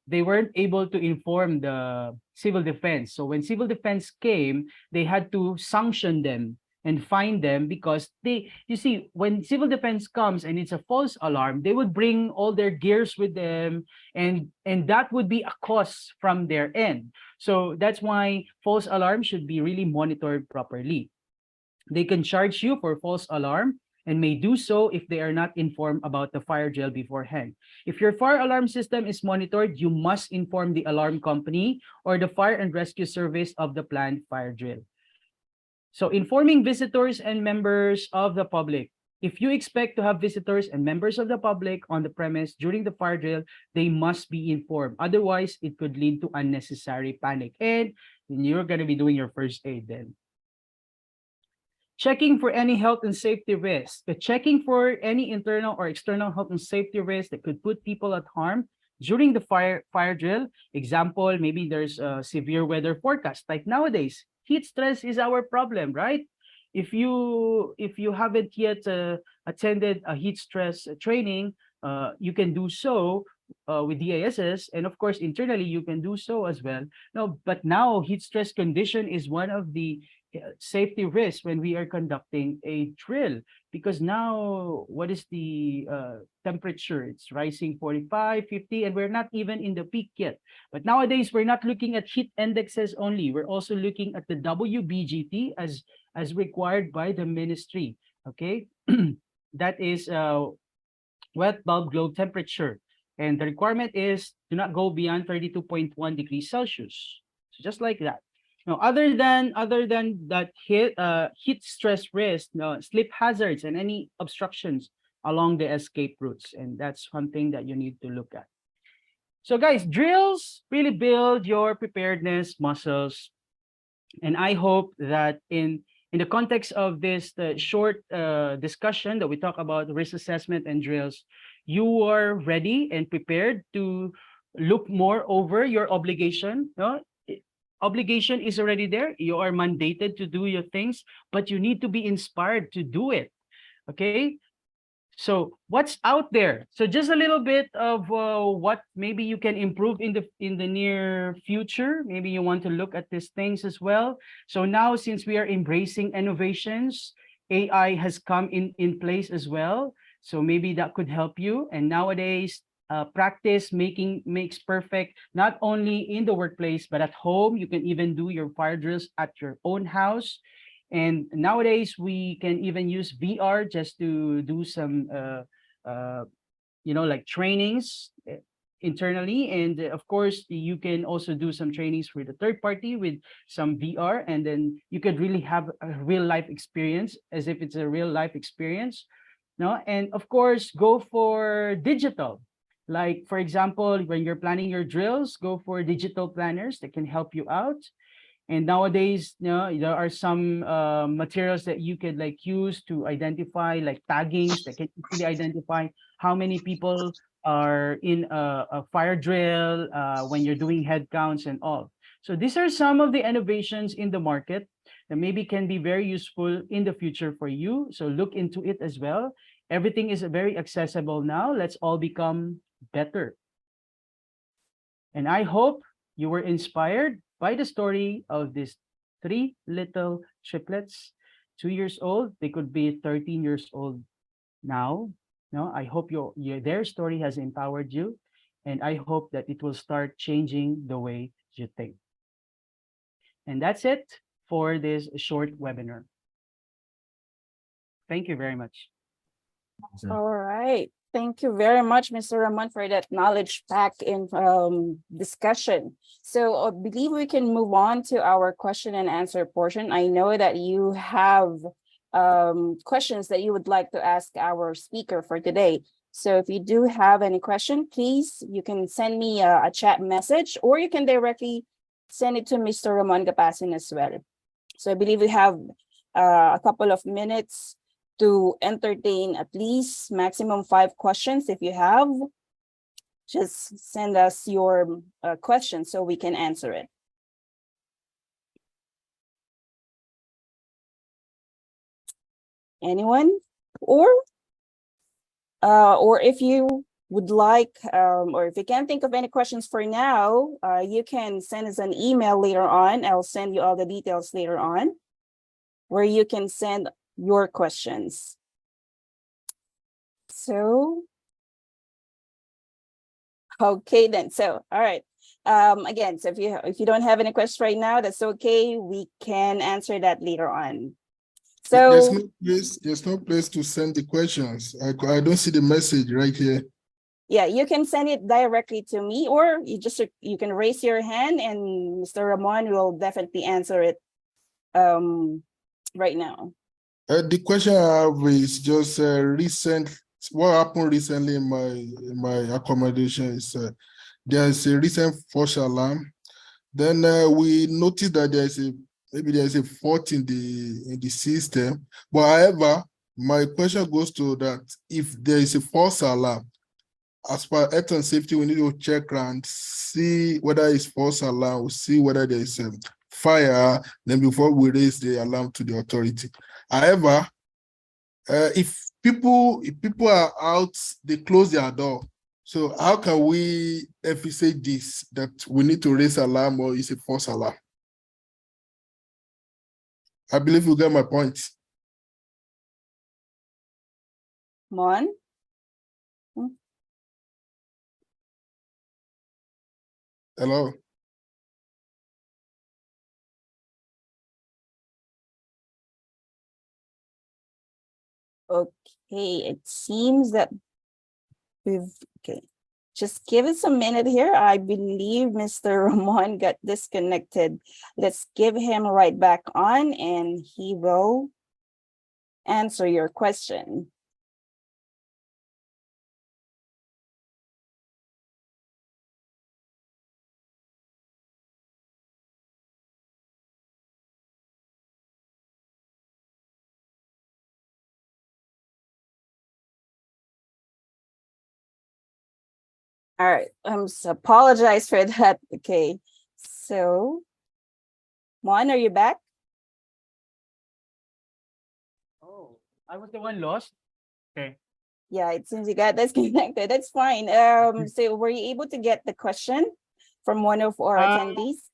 they weren't able to inform the civil defense. So when civil defense came, they had to sanction them and fine them because you see, when civil defense comes and it's a false alarm, they would bring all their gears with them, and that would be a cost from their end. So that's why false alarm should be really monitored properly. They can charge you for false alarm and may do so if they are not informed about the fire drill beforehand. If your fire alarm system is monitored, you must inform the alarm company or the fire and rescue service of the planned fire drill. So informing visitors and members of the public. If you expect to have visitors and members of the public on the premise during the fire drill, they must be informed. Otherwise, it could lead to unnecessary panic. And you're going to be doing your first aid then. Checking for any health and safety risks. Checking for any internal or external health and safety risks that could put people at harm during the fire drill. Example, maybe there's a severe weather forecast. Like nowadays, heat stress is our problem, right? If you haven't yet attended a heat stress training, you can do so with DASs, and of course internally you can do so as well. No, but now heat stress condition is one of the safety risks when we are conducting a drill, because now what is the temperature? It's rising 45, 50, and we're not even in the peak yet. But nowadays we're not looking at heat indexes only. We're also looking at the WBGT as required by the ministry. Okay, that is wet bulb globe temperature, and the requirement is do not go beyond 32.1 degrees Celsius. So just like that. Now, other than that heat stress risk, sleep hazards and any obstructions along the escape routes, and that's one thing that you need to look at. So guys, drills really build your preparedness muscles, and I hope that in the context of this short discussion that we talk about risk assessment and drills, you are ready and prepared to look more over your obligation. Obligation is already there. You are mandated to do your things, but you need to be inspired to do it. Okay. So what's out there? So just a little bit of what maybe you can improve in the near future. Maybe you want to look at these things as well. So now, since we are embracing innovations, AI has come in place as well. So maybe that could help you. And nowadays, practice makes perfect, not only in the workplace, but at home. You can even do your fire drills at your own house. And nowadays we can even use VR just to do some, like trainings internally. And of course, you can also do some trainings for the third party with some VR, and then you could really have a real life experience as if it's a real life experience. And of course, go for digital. Like, for example, when you're planning your drills, go for digital planners that can help you out. And nowadays, there are some materials that you could use to identify, like taggings that can easily identify how many people are in a fire drill when you're doing head counts and all. So these are some of the innovations in the market that maybe can be very useful in the future for you. So look into it as well. Everything is very accessible now. Let's all become better. And I hope you were inspired by the story of these three little triplets, 2 years old. They could be 13 years old now. I hope their story has empowered you, and I hope that it will start changing the way you think. And that's it for this short webinar. Thank you very much. All right. Thank you very much, Mr. Ramon, for that knowledge-packed discussion. So I believe we can move on to our question and answer portion. I know that you have questions that you would like to ask our speaker for today. So if you do have any question, please, you can send me a chat message, or you can directly send it to Mr. Ramon Gapasin as well. So I believe we have a couple of minutes to entertain at least maximum 5 questions. If you have, just send us your question so we can answer it. Anyone? Or if you would like, or if you can't think of any questions for now, you can send us an email later on. I'll send you all the details later on, where you can send your questions. So, okay then. So, all right. Again, so if you don't have any questions right now, that's okay. We can answer that later on. So there's no place to send the questions. I don't see the message right here. Yeah, you can send it directly to me, or you can raise your hand and Mr. Ramon will definitely answer it right now. The question I have is just what happened recently in my accommodation is there's a recent false alarm. Then we noticed that there's a fault in the system. But however, my question goes to that: if there is a false alarm, as per health and safety, we need to check and see whether it's false alarm, we'll see whether there is a fire, then before we raise the alarm to the authority. However, if people are out, they close their door. So how can we efficient this, that we need to raise alarm or is a false alarm? I believe you get my point. Mon? Hello? Okay, it seems that okay. Just give us a minute here. I believe Mr. Ramon got disconnected. Let's give him right back on and he will answer your question. All right, apologize for that. Okay, so Juan, are you back? Oh, I was the one lost. Okay. Yeah, it seems you got disconnected. That's fine. So were you able to get the question from one of our attendees?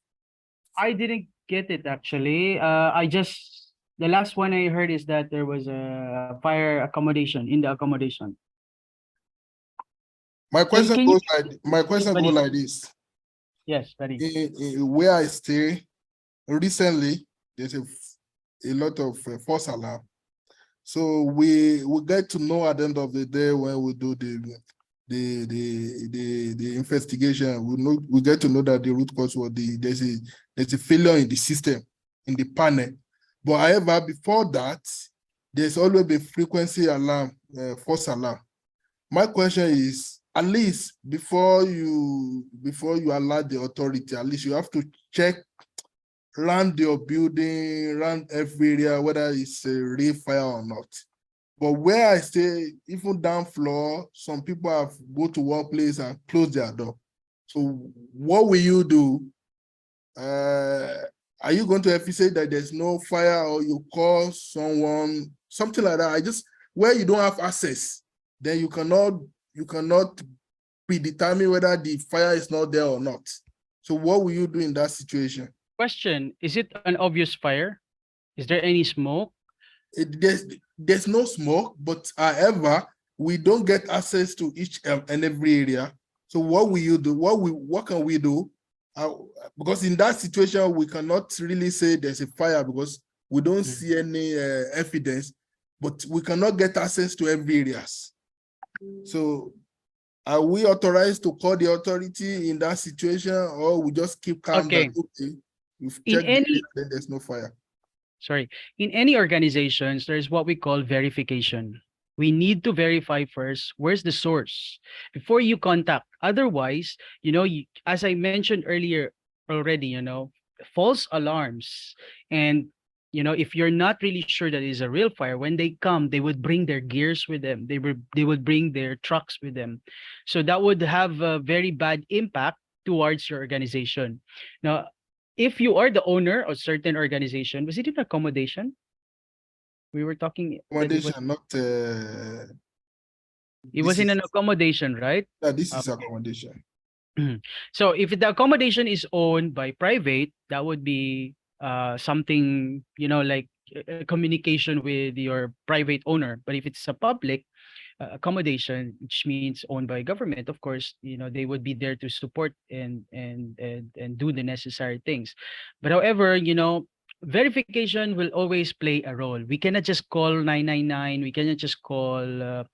I didn't get it actually. The last one I heard is that there was a fire accommodation in the accommodation. My question can goes you- like this. Yes, buddy. In where I stay, recently there's a lot of false alarm. So we get to know at the end of the day when we do the investigation, we get to know that the root cause was there's a failure in the system, in the panel. But however, before that, there's always been frequency alarm, false alarm. My question is, at least before you alert the authority, at least you have to check around your building, around every area, whether it's a real fire or not. But where I stay, even down floor, some people have go to one place and close their door. So what will you do? Are you going to say that there's no fire, or you call someone, something like that? Where you don't have access, then you cannot predetermine whether the fire is not there or not. So what will you do in that situation? Question, is it an obvious fire? Is there any smoke? There's no smoke, but however, we don't get access to each and every area. So what will you do? What can we do? Because in that situation, we cannot really say there's a fire because we don't see any evidence, but we cannot get access to every areas. So are we authorized to call the authority in that situation, or we just keep calm? Okay. That, okay, we've In checked the any- area, then there's no fire. Sorry, in any organizations, there's what we call verification. We need to verify first, where's the source before you contact. Otherwise, as I mentioned earlier already, false alarms. And, if you're not really sure that it's a real fire, when they come, they would bring their gears with them. They would bring their trucks with them. So that would have a very bad impact towards your organization. Now, if you are the owner of certain organization, was it an accommodation? We were talking. Accommodation, not. It was in an accommodation, right? Yeah, this is accommodation. So if the accommodation is owned by private, that would be something, like communication with your private owner. But if it's a public accommodation, which means owned by government, of course, they would be there to support and do the necessary things. But however, verification will always play a role. We cannot just call 999. We cannot just call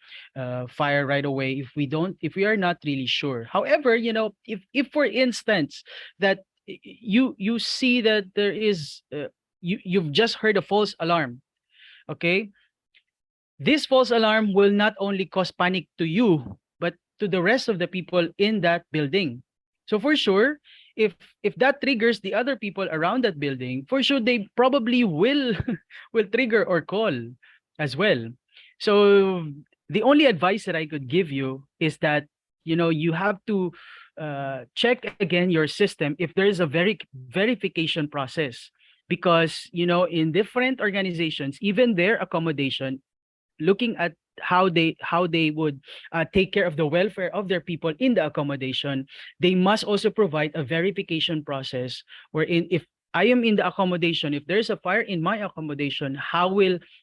fire right away if we are not really sure. However, if for instance that you see that there is you've just heard a false alarm, okay? This false alarm will not only cause panic to you, but to the rest of the people in that building. So for sure, if that triggers the other people around that building, for sure they probably will trigger or call as well. So the only advice that I could give you is that you have to check again your system if there is a verification process, because in different organizations, even their accommodation, looking at how they would take care of the welfare of their people in the accommodation, they must also provide a verification process wherein if I am in the accommodation, if there's a fire in my accommodation,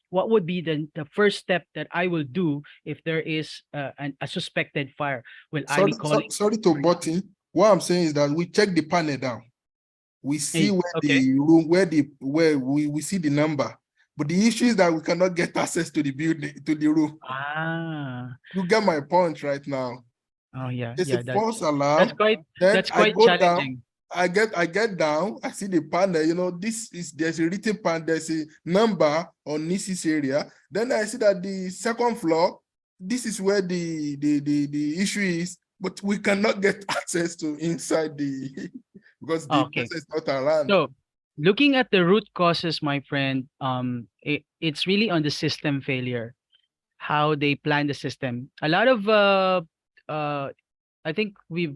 what would be the first step that I will do if there is a suspected fire? Will I be calling? Sorry to butt in. What I'm saying is that we check the panel down. We see where the room, where we see the number. But the issue is that we cannot get access to the building, to the room. You get my point right now. Oh yeah, It's yeah. a false alarm. That's quite challenging. Down, I get down, I see the panel, there's a written panel, there's a number on this area. Then I see that the second floor, this is where the issue is, but we cannot get access to inside because the person is not around. So looking at the root causes, my friend, it's really on the system failure, how they plan the system. A lot of I think we've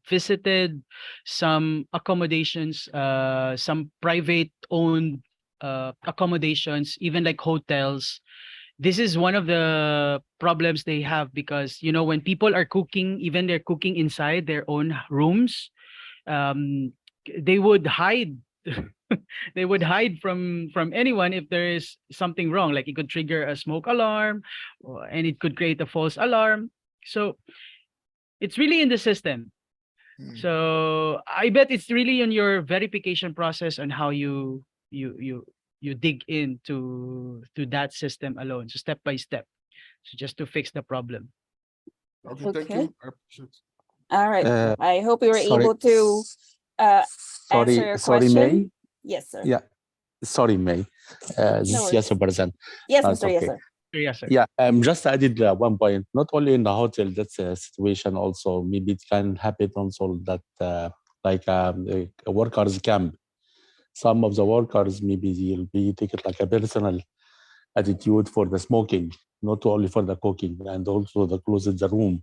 visited some accommodations, some private owned accommodations, even like hotels. This is one of the problems they have because, when people are cooking, even they're cooking inside their own rooms, they would hide. They would hide from anyone if there is something wrong. Like it could trigger a smoke alarm, and it could create a false alarm. So it's really in the system. So I bet it's really on your verification process on how you dig into that system alone. So step by step. So just to fix the problem. Okay. Thank you. I appreciate it. All right. I hope we were able to answer your sorry, question. May? Yes, sir. Yeah. Sorry, May. This is Yasser Barzan. Yes, Mr. Yasser. Yes, sir. Yeah, just added one point. Not only in the hotel, that's a situation also. Maybe it can happen also that like a workers' camp. Some of the workers maybe they'll be taking like a personal attitude for the smoking, not only for the cooking, and also the closing the room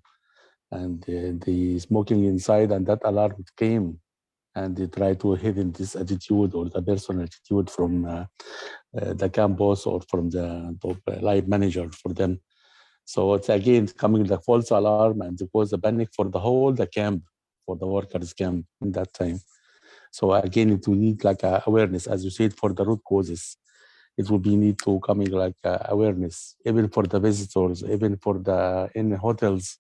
and the smoking inside, and that alarm came, and they try to hidden this attitude or the personal attitude from the campus or from the light manager for them. So it's again coming the false alarm and it was a panic for the camp, for the workers camp in that time. So again, it will need like awareness, as you said, for the root causes. It will be need to coming like awareness, even for the visitors, even for the in hotels.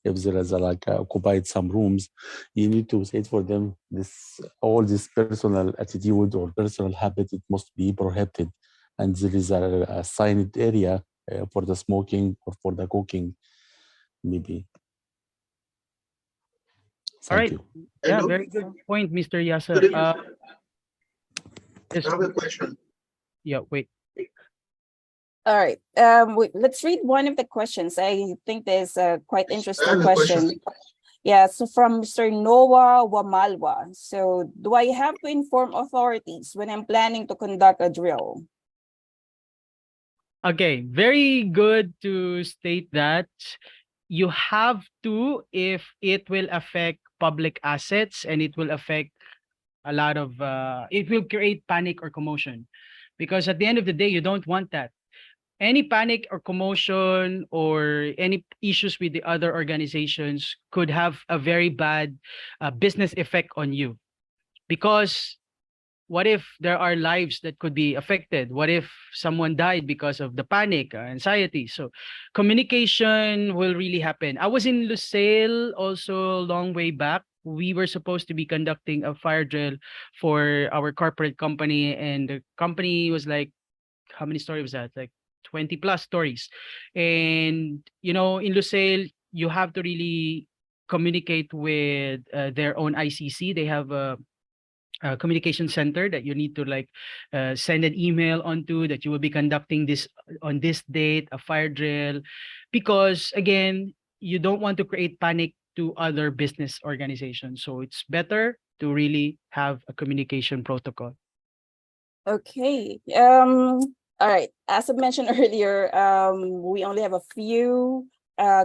If there is like occupied some rooms, you need to say for them all this personal attitude or personal habit, it must be prohibited, and there is a assigned area for the smoking or for the cooking, maybe. All right. Yeah, very good point, Mr. Yasser. I have a question. Yeah, wait. All right. Let's read one of the questions. I think there's a quite interesting question. Yeah, so from Mr. Noah Wamalwa. So, do I have to inform authorities when I'm planning to conduct a drill? Okay, very good to state that you have to if it will affect public assets and it will affect a lot of, it will create panic or commotion. Because at the end of the day, you don't want that. Any panic or commotion or any issues with the other organizations could have a very bad business effect on you. Because what if there are lives that could be affected? What if someone died because of the panic, anxiety? So communication will really happen. I was in Lusail also a long way back. We were supposed to be conducting a fire drill for our corporate company, and the company was like, how many stories was that? Like 20 plus stories. And, in Lusail, you have to really communicate with their own ICC. They have a communication center that you need to send an email onto, that you will be conducting this on this date, a fire drill, because again, you don't want to create panic to other business organizations. So it's better to really have a communication protocol. Okay. All right. As I mentioned earlier, we only have a few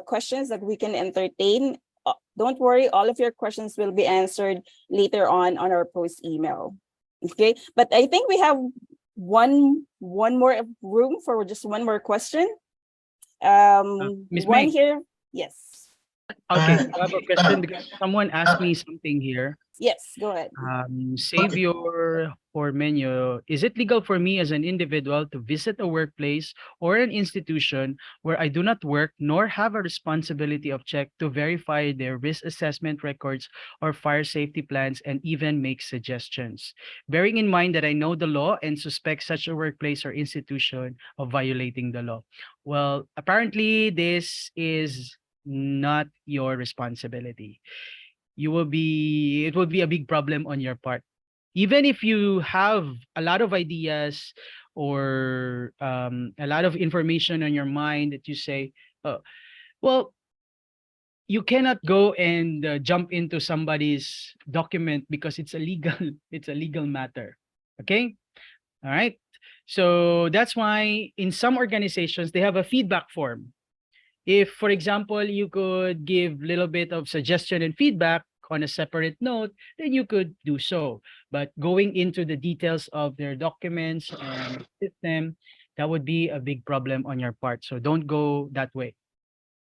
questions that we can entertain. Don't worry, all of your questions will be answered later on our post email. Okay, but I think we have one more room for just one more question. Miss One May. here. Yes. Okay, I have a question because someone asked me something here. Yes, go ahead. Savior Ormenio, is it legal for me as an individual to visit a workplace or an institution where I do not work nor have a responsibility of check to verify their risk assessment records or fire safety plans and even make suggestions? Bearing in mind that I know the law and suspect such a workplace or institution of violating the law. Well, apparently this is not your responsibility. It will be a big problem on your part. Even if you have a lot of ideas or a lot of information on your mind that you say, oh, well, you cannot go and jump into somebody's document because it's a legal it's a legal matter. Okay? All right. So that's why in some organizations they have a feedback form. If, for example, you could give little bit of suggestion and feedback on a separate note, then you could do so. But going into the details of their documents and system, that would be a big problem on your part. So don't go that way.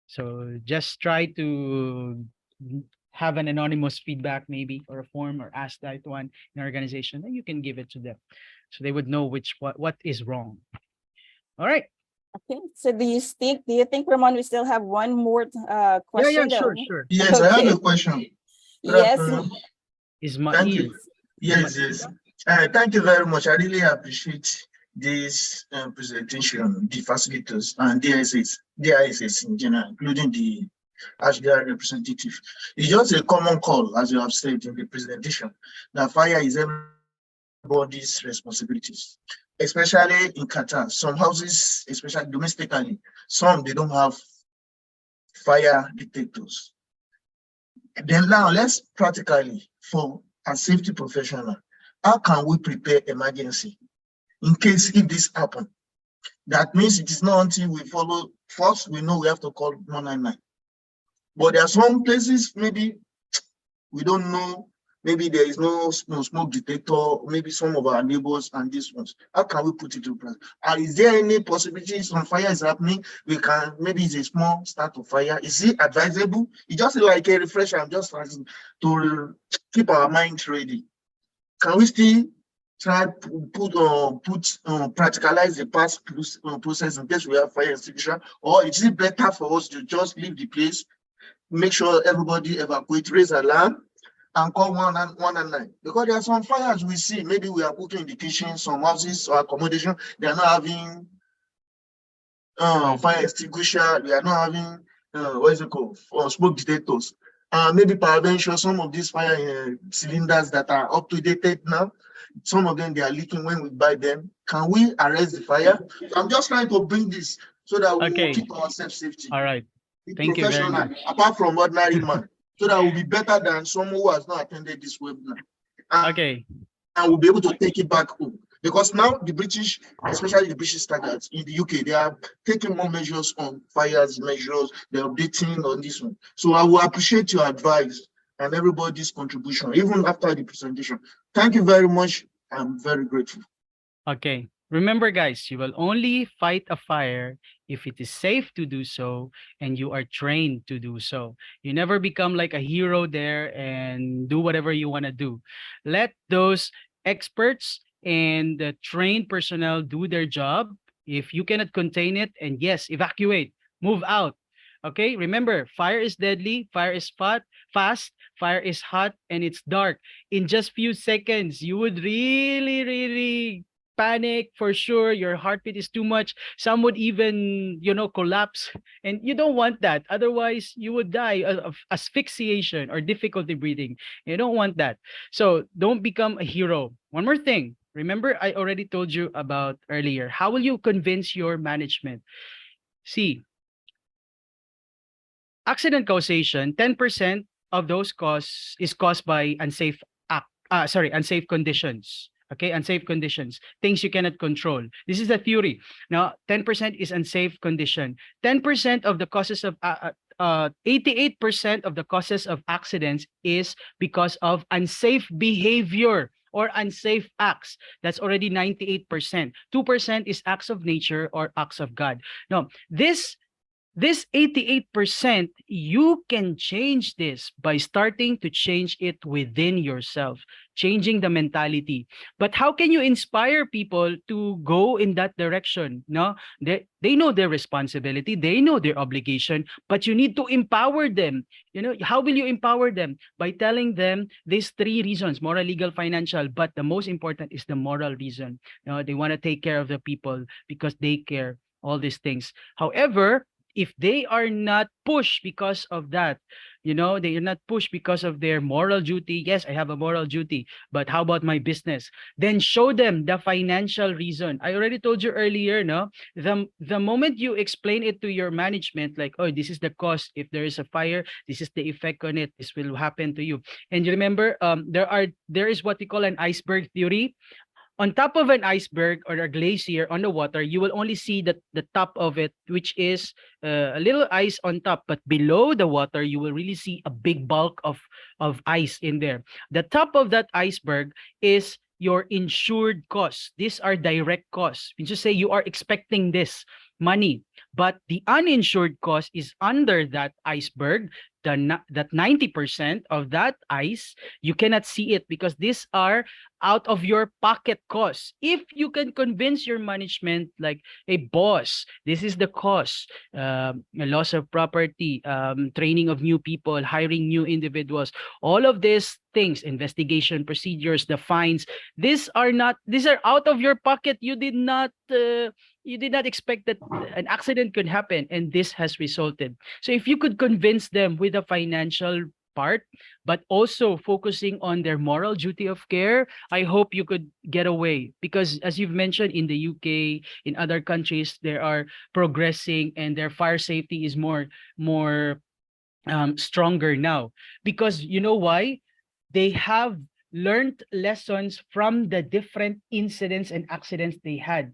So just try to have an anonymous feedback maybe or a form or ask that one in an organization, and you can give it to them. So they would know what is wrong. All right. Okay. So do you think Ramon, we still have one more question? Yeah, though? sure. Yes, I have a question. Yes. Thank you. Yes. Thank you very much. I really appreciate this presentation, the facilitators and DISS in general, including the Ashghal representative. It's just a common call, as you have said in the presentation, that fire is everybody's responsibilities, especially in Qatar. Some houses, especially domestically, some they don't have fire detectors. Then now let's practically, for a safety professional, how can we prepare emergency in case if this happen? That means it is not until we follow, first we know we have to call 199. But there are some places maybe we don't know, maybe there is no smoke detector, maybe some of our neighbors and these ones. How can we put it in place? Is there any possibility some fire is happening? We can, maybe it's a small start of fire. Is it advisable? It's just like a refresher. I'm just asking to keep our mind ready. Can we still try to practicalize the past process in case we have fire extinguisher? Or is it better for us to just leave the place, make sure everybody evacuate, raise alarm, and call 199? Because there are some fires we see, maybe we are cooking in the kitchen, some houses or accommodation, they are not having fire extinguisher, they are not having what is it called, smoke detectors. Maybe peradventure, some of these fire cylinders that are up to date now, some of them they are leaking when we buy them. Can we arrest the fire? I'm just trying to bring this so that we will keep ourselves safety. All right. Thank you very much. Apart from ordinary man, so that will be better than someone who has not attended this webinar. And we'll be able to take it back home. Because now the British, especially the British standards in the UK, they are taking more measures on fires measures, they're updating on this one. So I will appreciate your advice and everybody's contribution, even after the presentation. Thank you very much. I'm very grateful. Okay. Remember, guys, you will only fight a fire if it is safe to do so and you are trained to do so. You never become like a hero there and do whatever you want to do. Let those experts and the trained personnel do their job. If you cannot contain it, and yes, evacuate, move out. Okay, remember, fire is deadly, fire is fast, fire is hot, and it's dark. In just few seconds, you would really panic for sure. Your heartbeat is too much. Some would even, collapse. And you don't want that. Otherwise, you would die of asphyxiation or difficulty breathing. You don't want that. So don't become a hero. One more thing. Remember, I already told you about earlier. How will you convince your management? See, accident causation, 10% of those costs is caused by unsafe conditions. Okay, unsafe conditions, things you cannot control. This is the theory. Now, 10% is unsafe condition. 10% of the causes of 88% of the causes of accidents is because of unsafe behavior or unsafe acts. That's already 98%. 2% is acts of nature or acts of God. Now, this This 88%, you can change this by starting to change it within yourself, changing the mentality. But how can you inspire people to go in that direction? No, they know their responsibility, they know their obligation, but you need to empower them. You know, how will you empower them? By telling them these three reasons: moral, legal, financial. But the most important is the moral reason. You know, they want to take care of the people because they care, all these things. However, if they are not pushed because of that, you know, they are not pushed because of their moral duty. Yes, I have a moral duty, but how about my business? Then show them the financial reason. I already told you earlier, no? The moment you explain it to your management, like, oh, this is the cost. If there is a fire, this is the effect on it. This will happen to you. And you remember, there is what we call an iceberg theory. On top of an iceberg or a glacier on the water, you will only see the top of it, which is a little ice on top. But below the water, you will really see a big bulk of ice in there. The top of that iceberg is your insured costs. These are direct costs. You just say you are expecting this money, but the uninsured cost is under that iceberg. That 90% of that ice, you cannot see it because these are out of your pocket costs. If you can convince your management, like, hey, boss, this is the cost, loss of property, training of new people, hiring new individuals, all of these things, investigation procedures, the fines, these are out of your pocket. You did not expect that an accident could happen, and this has resulted. So if you could convince them with the financial part, but also focusing on their moral duty of care, I hope you could get away. Because as you've mentioned, in the UK, in other countries, they are progressing and their fire safety is more stronger now. Because you know why? They have learned lessons from the different incidents and accidents they had.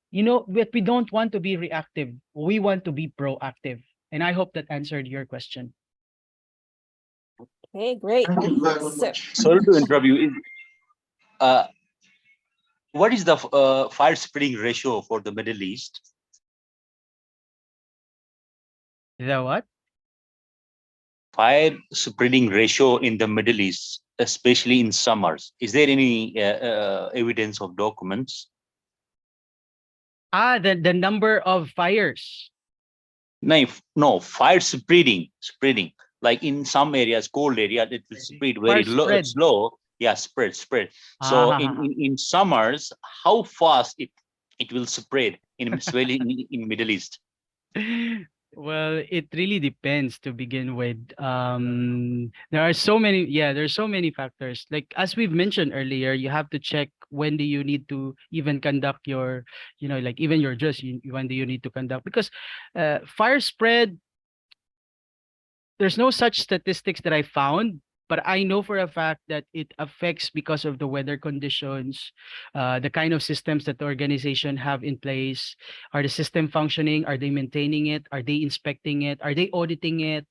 You know, but we don't want to be reactive. We want to be proactive. And I hope that answered your question. Okay, great. Thank you very much. Sorry to interrupt you. What is the fire spreading ratio for the Middle East? The what? Fire spreading ratio in the Middle East, especially in summers. Is there any evidence of documents? The number of fires. No, fire spreading. Like in some areas, cold area, it will spread very low, slow. Yeah, spread. So in summers, how fast it will spread especially in Middle East? Well, it really depends to begin with. There's so many factors. Like as we've mentioned earlier, you have to check when do you need to even conduct your, like even your dress, when do you need to conduct? Because fire spread, there's no such statistics that I found, but I know for a fact that it affects because of the weather conditions, the kind of systems that the organization have in place. Are the system functioning? Are they maintaining it? Are they inspecting it? Are they auditing it?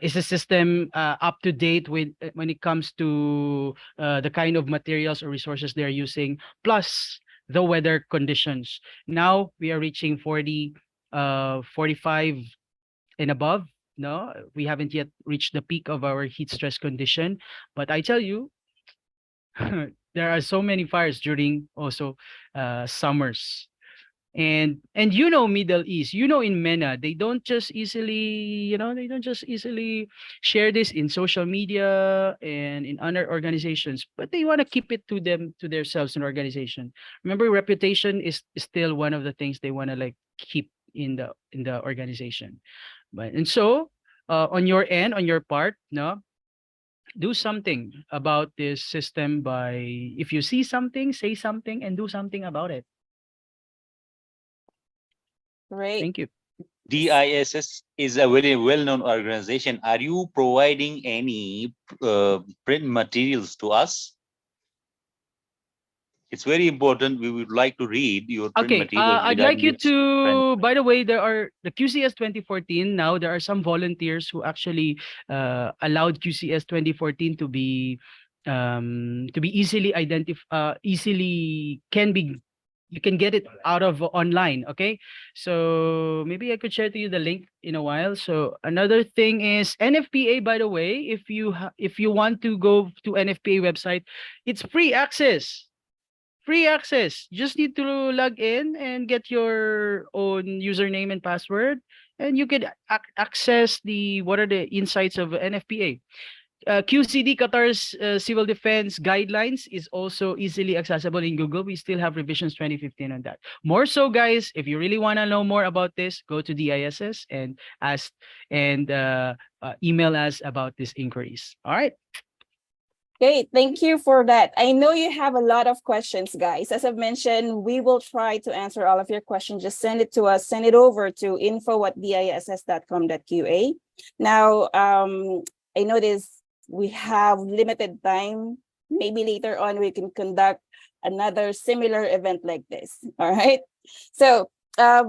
Is the system up to date with when it comes to the kind of materials or resources they're using? Plus the weather conditions. Now we are reaching 40, 45 and above. No, we haven't yet reached the peak of our heat stress condition, but I tell you, there are so many fires during also summers. And Middle East, in MENA, they don't just easily, share this in social media and in other organizations, but they want to keep it to themselves in organization. Remember, reputation is still one of the things they want to like keep in the organization. And so, on your end, on your part, no, do something about this system by, if you see something, say something and do something about it. Great. Thank you. DISS is a very well-known organization. Are you providing any print materials to us? It's very important. We would like to read your print materials. I'd like you to, by the way, there are the QCS 2014. Now there are some volunteers who actually allowed QCS 2014 to be easily can be you can get it out of online. Okay, so maybe I could share to you the link in a while. So another thing is NFPA. By the way, if you want to go to NFPA website, it's free access. Free access. Just need to log in and get your own username and password, and you can access the what are the insights of NFPA. QCD Qatar's civil defense guidelines is also easily accessible in Google. We still have revisions 2015 on that. More so, guys, if you really want to know more about this, go to DISS and ask and email us about these inquiries. All right. Okay, thank you for that. I know you have a lot of questions, guys. As I've mentioned, we will try to answer all of your questions. Just send it to us. Send it over to info@diss.com.qa. Now, I notice we have limited time. Maybe later on we can conduct another similar event like this. All right. So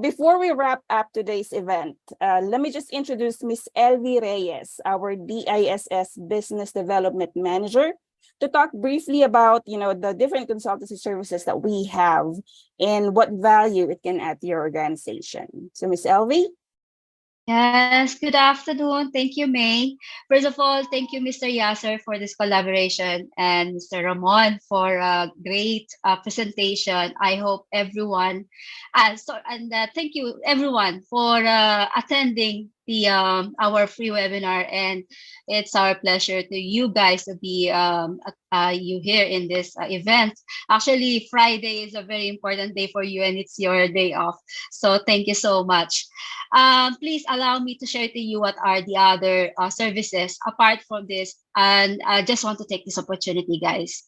before we wrap up today's event, let me just introduce Ms. Elvie Reyes, our DISS Business Development Manager, to talk briefly about, the different consultancy services that we have and what value it can add to your organization. So Ms. Elvie? Yes, good afternoon. Thank you, May. First of all, thank you, Mr. Yasser, for this collaboration and Mr. Ramon for a great presentation. I hope everyone, thank you everyone for attending the our free webinar, and it's our pleasure to you guys to be you here in this event. Actually, Friday is a very important day for you, and it's your day off. So thank you so much. Please allow me to share to you what are the other services apart from this, and I just want to take this opportunity, guys.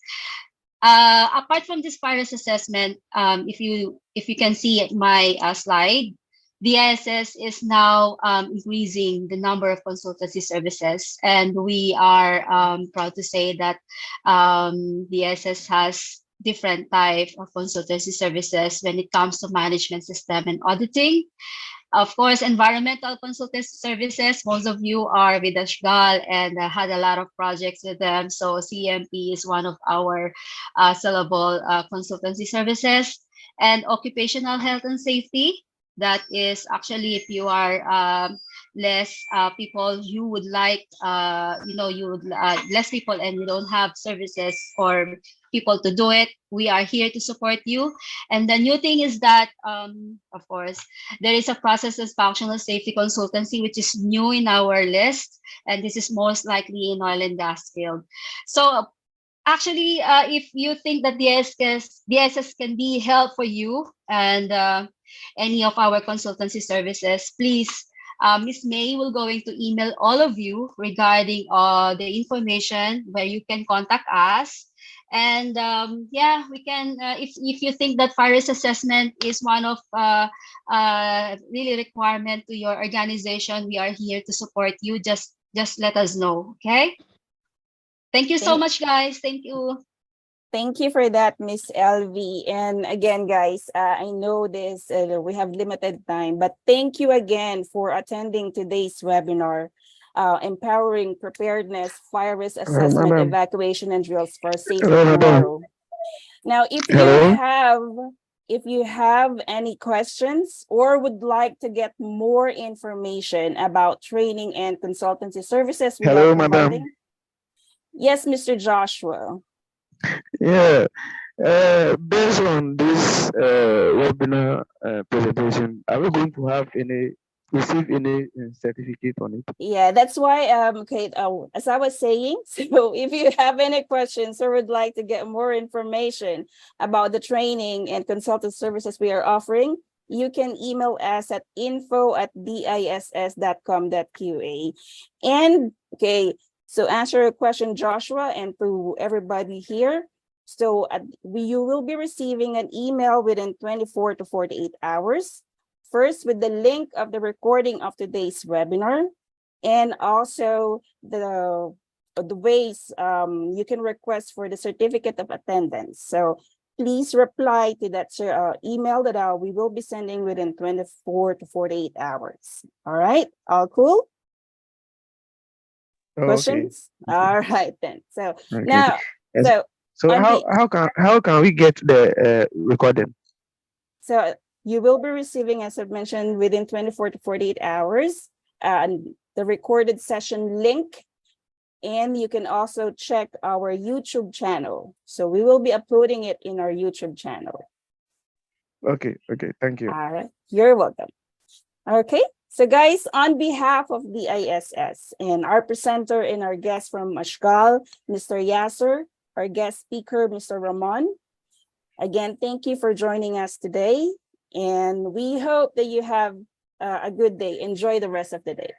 Apart from this virus assessment, if you can see my slide, the ISS is now increasing the number of consultancy services, and we are proud to say that the ISS has different type of consultancy services when it comes to management system and auditing. Of course, environmental consultancy services, most of you are with Ashghal and had a lot of projects with them. So CMP is one of our sellable consultancy services. And occupational health and safety, that is actually if you are less people, you would like, less people and you don't have services for people to do it, we are here to support you. And the new thing is that, of course, there is a process as functional safety consultancy, which is new in our list. And this is most likely in oil and gas field. So actually, if you think that the ISS can be help for you and any of our consultancy services, please, Ms. May will going to email all of you regarding the information where you can contact us. And yeah, we can, if you think that virus assessment is one of really requirement to your organization, we are here to support you. Just let us know, okay? Thank you so much, guys. Thank you. Thank you for that, Miss Elvie. And again, guys, I know this, we have limited time, but thank you again for attending today's webinar, Empowering Preparedness, Fire Risk Assessment, Evacuation, and Drills for a Safe Tomorrow. Now, if you have any questions or would like to get more information about training and consultancy services we are providing. Yes, Mr. Joshua. Yeah, based on this webinar presentation, are we going to receive any certificate on it? Yeah, that's why, okay, as I was saying, so if you have any questions or would like to get more information about the training and consultant services we are offering, you can email us at info@diss.com.qa. And okay, so answer your question, Joshua, and to everybody here. So you will be receiving an email within 24 to 48 hours. First, with the link of the recording of today's webinar, and also the ways you can request for the certificate of attendance. So please reply to that email that we will be sending within 24 to 48 hours. All right, all cool? Questions? Okay. All right then. So Okay. now, Yes. So how can we get the recording? So you will be receiving, as I've mentioned, within 24 to 48 hours, the recorded session link. And you can also check our YouTube channel. So we will be uploading it in our YouTube channel. Okay, thank you. All right, you're welcome. Okay, so guys, on behalf of the ISS and our presenter and our guest from Ashghal, Mr. Yasser, our guest speaker, Mr. Ramon, again, thank you for joining us today. And we hope that you have a good day. Enjoy the rest of the day.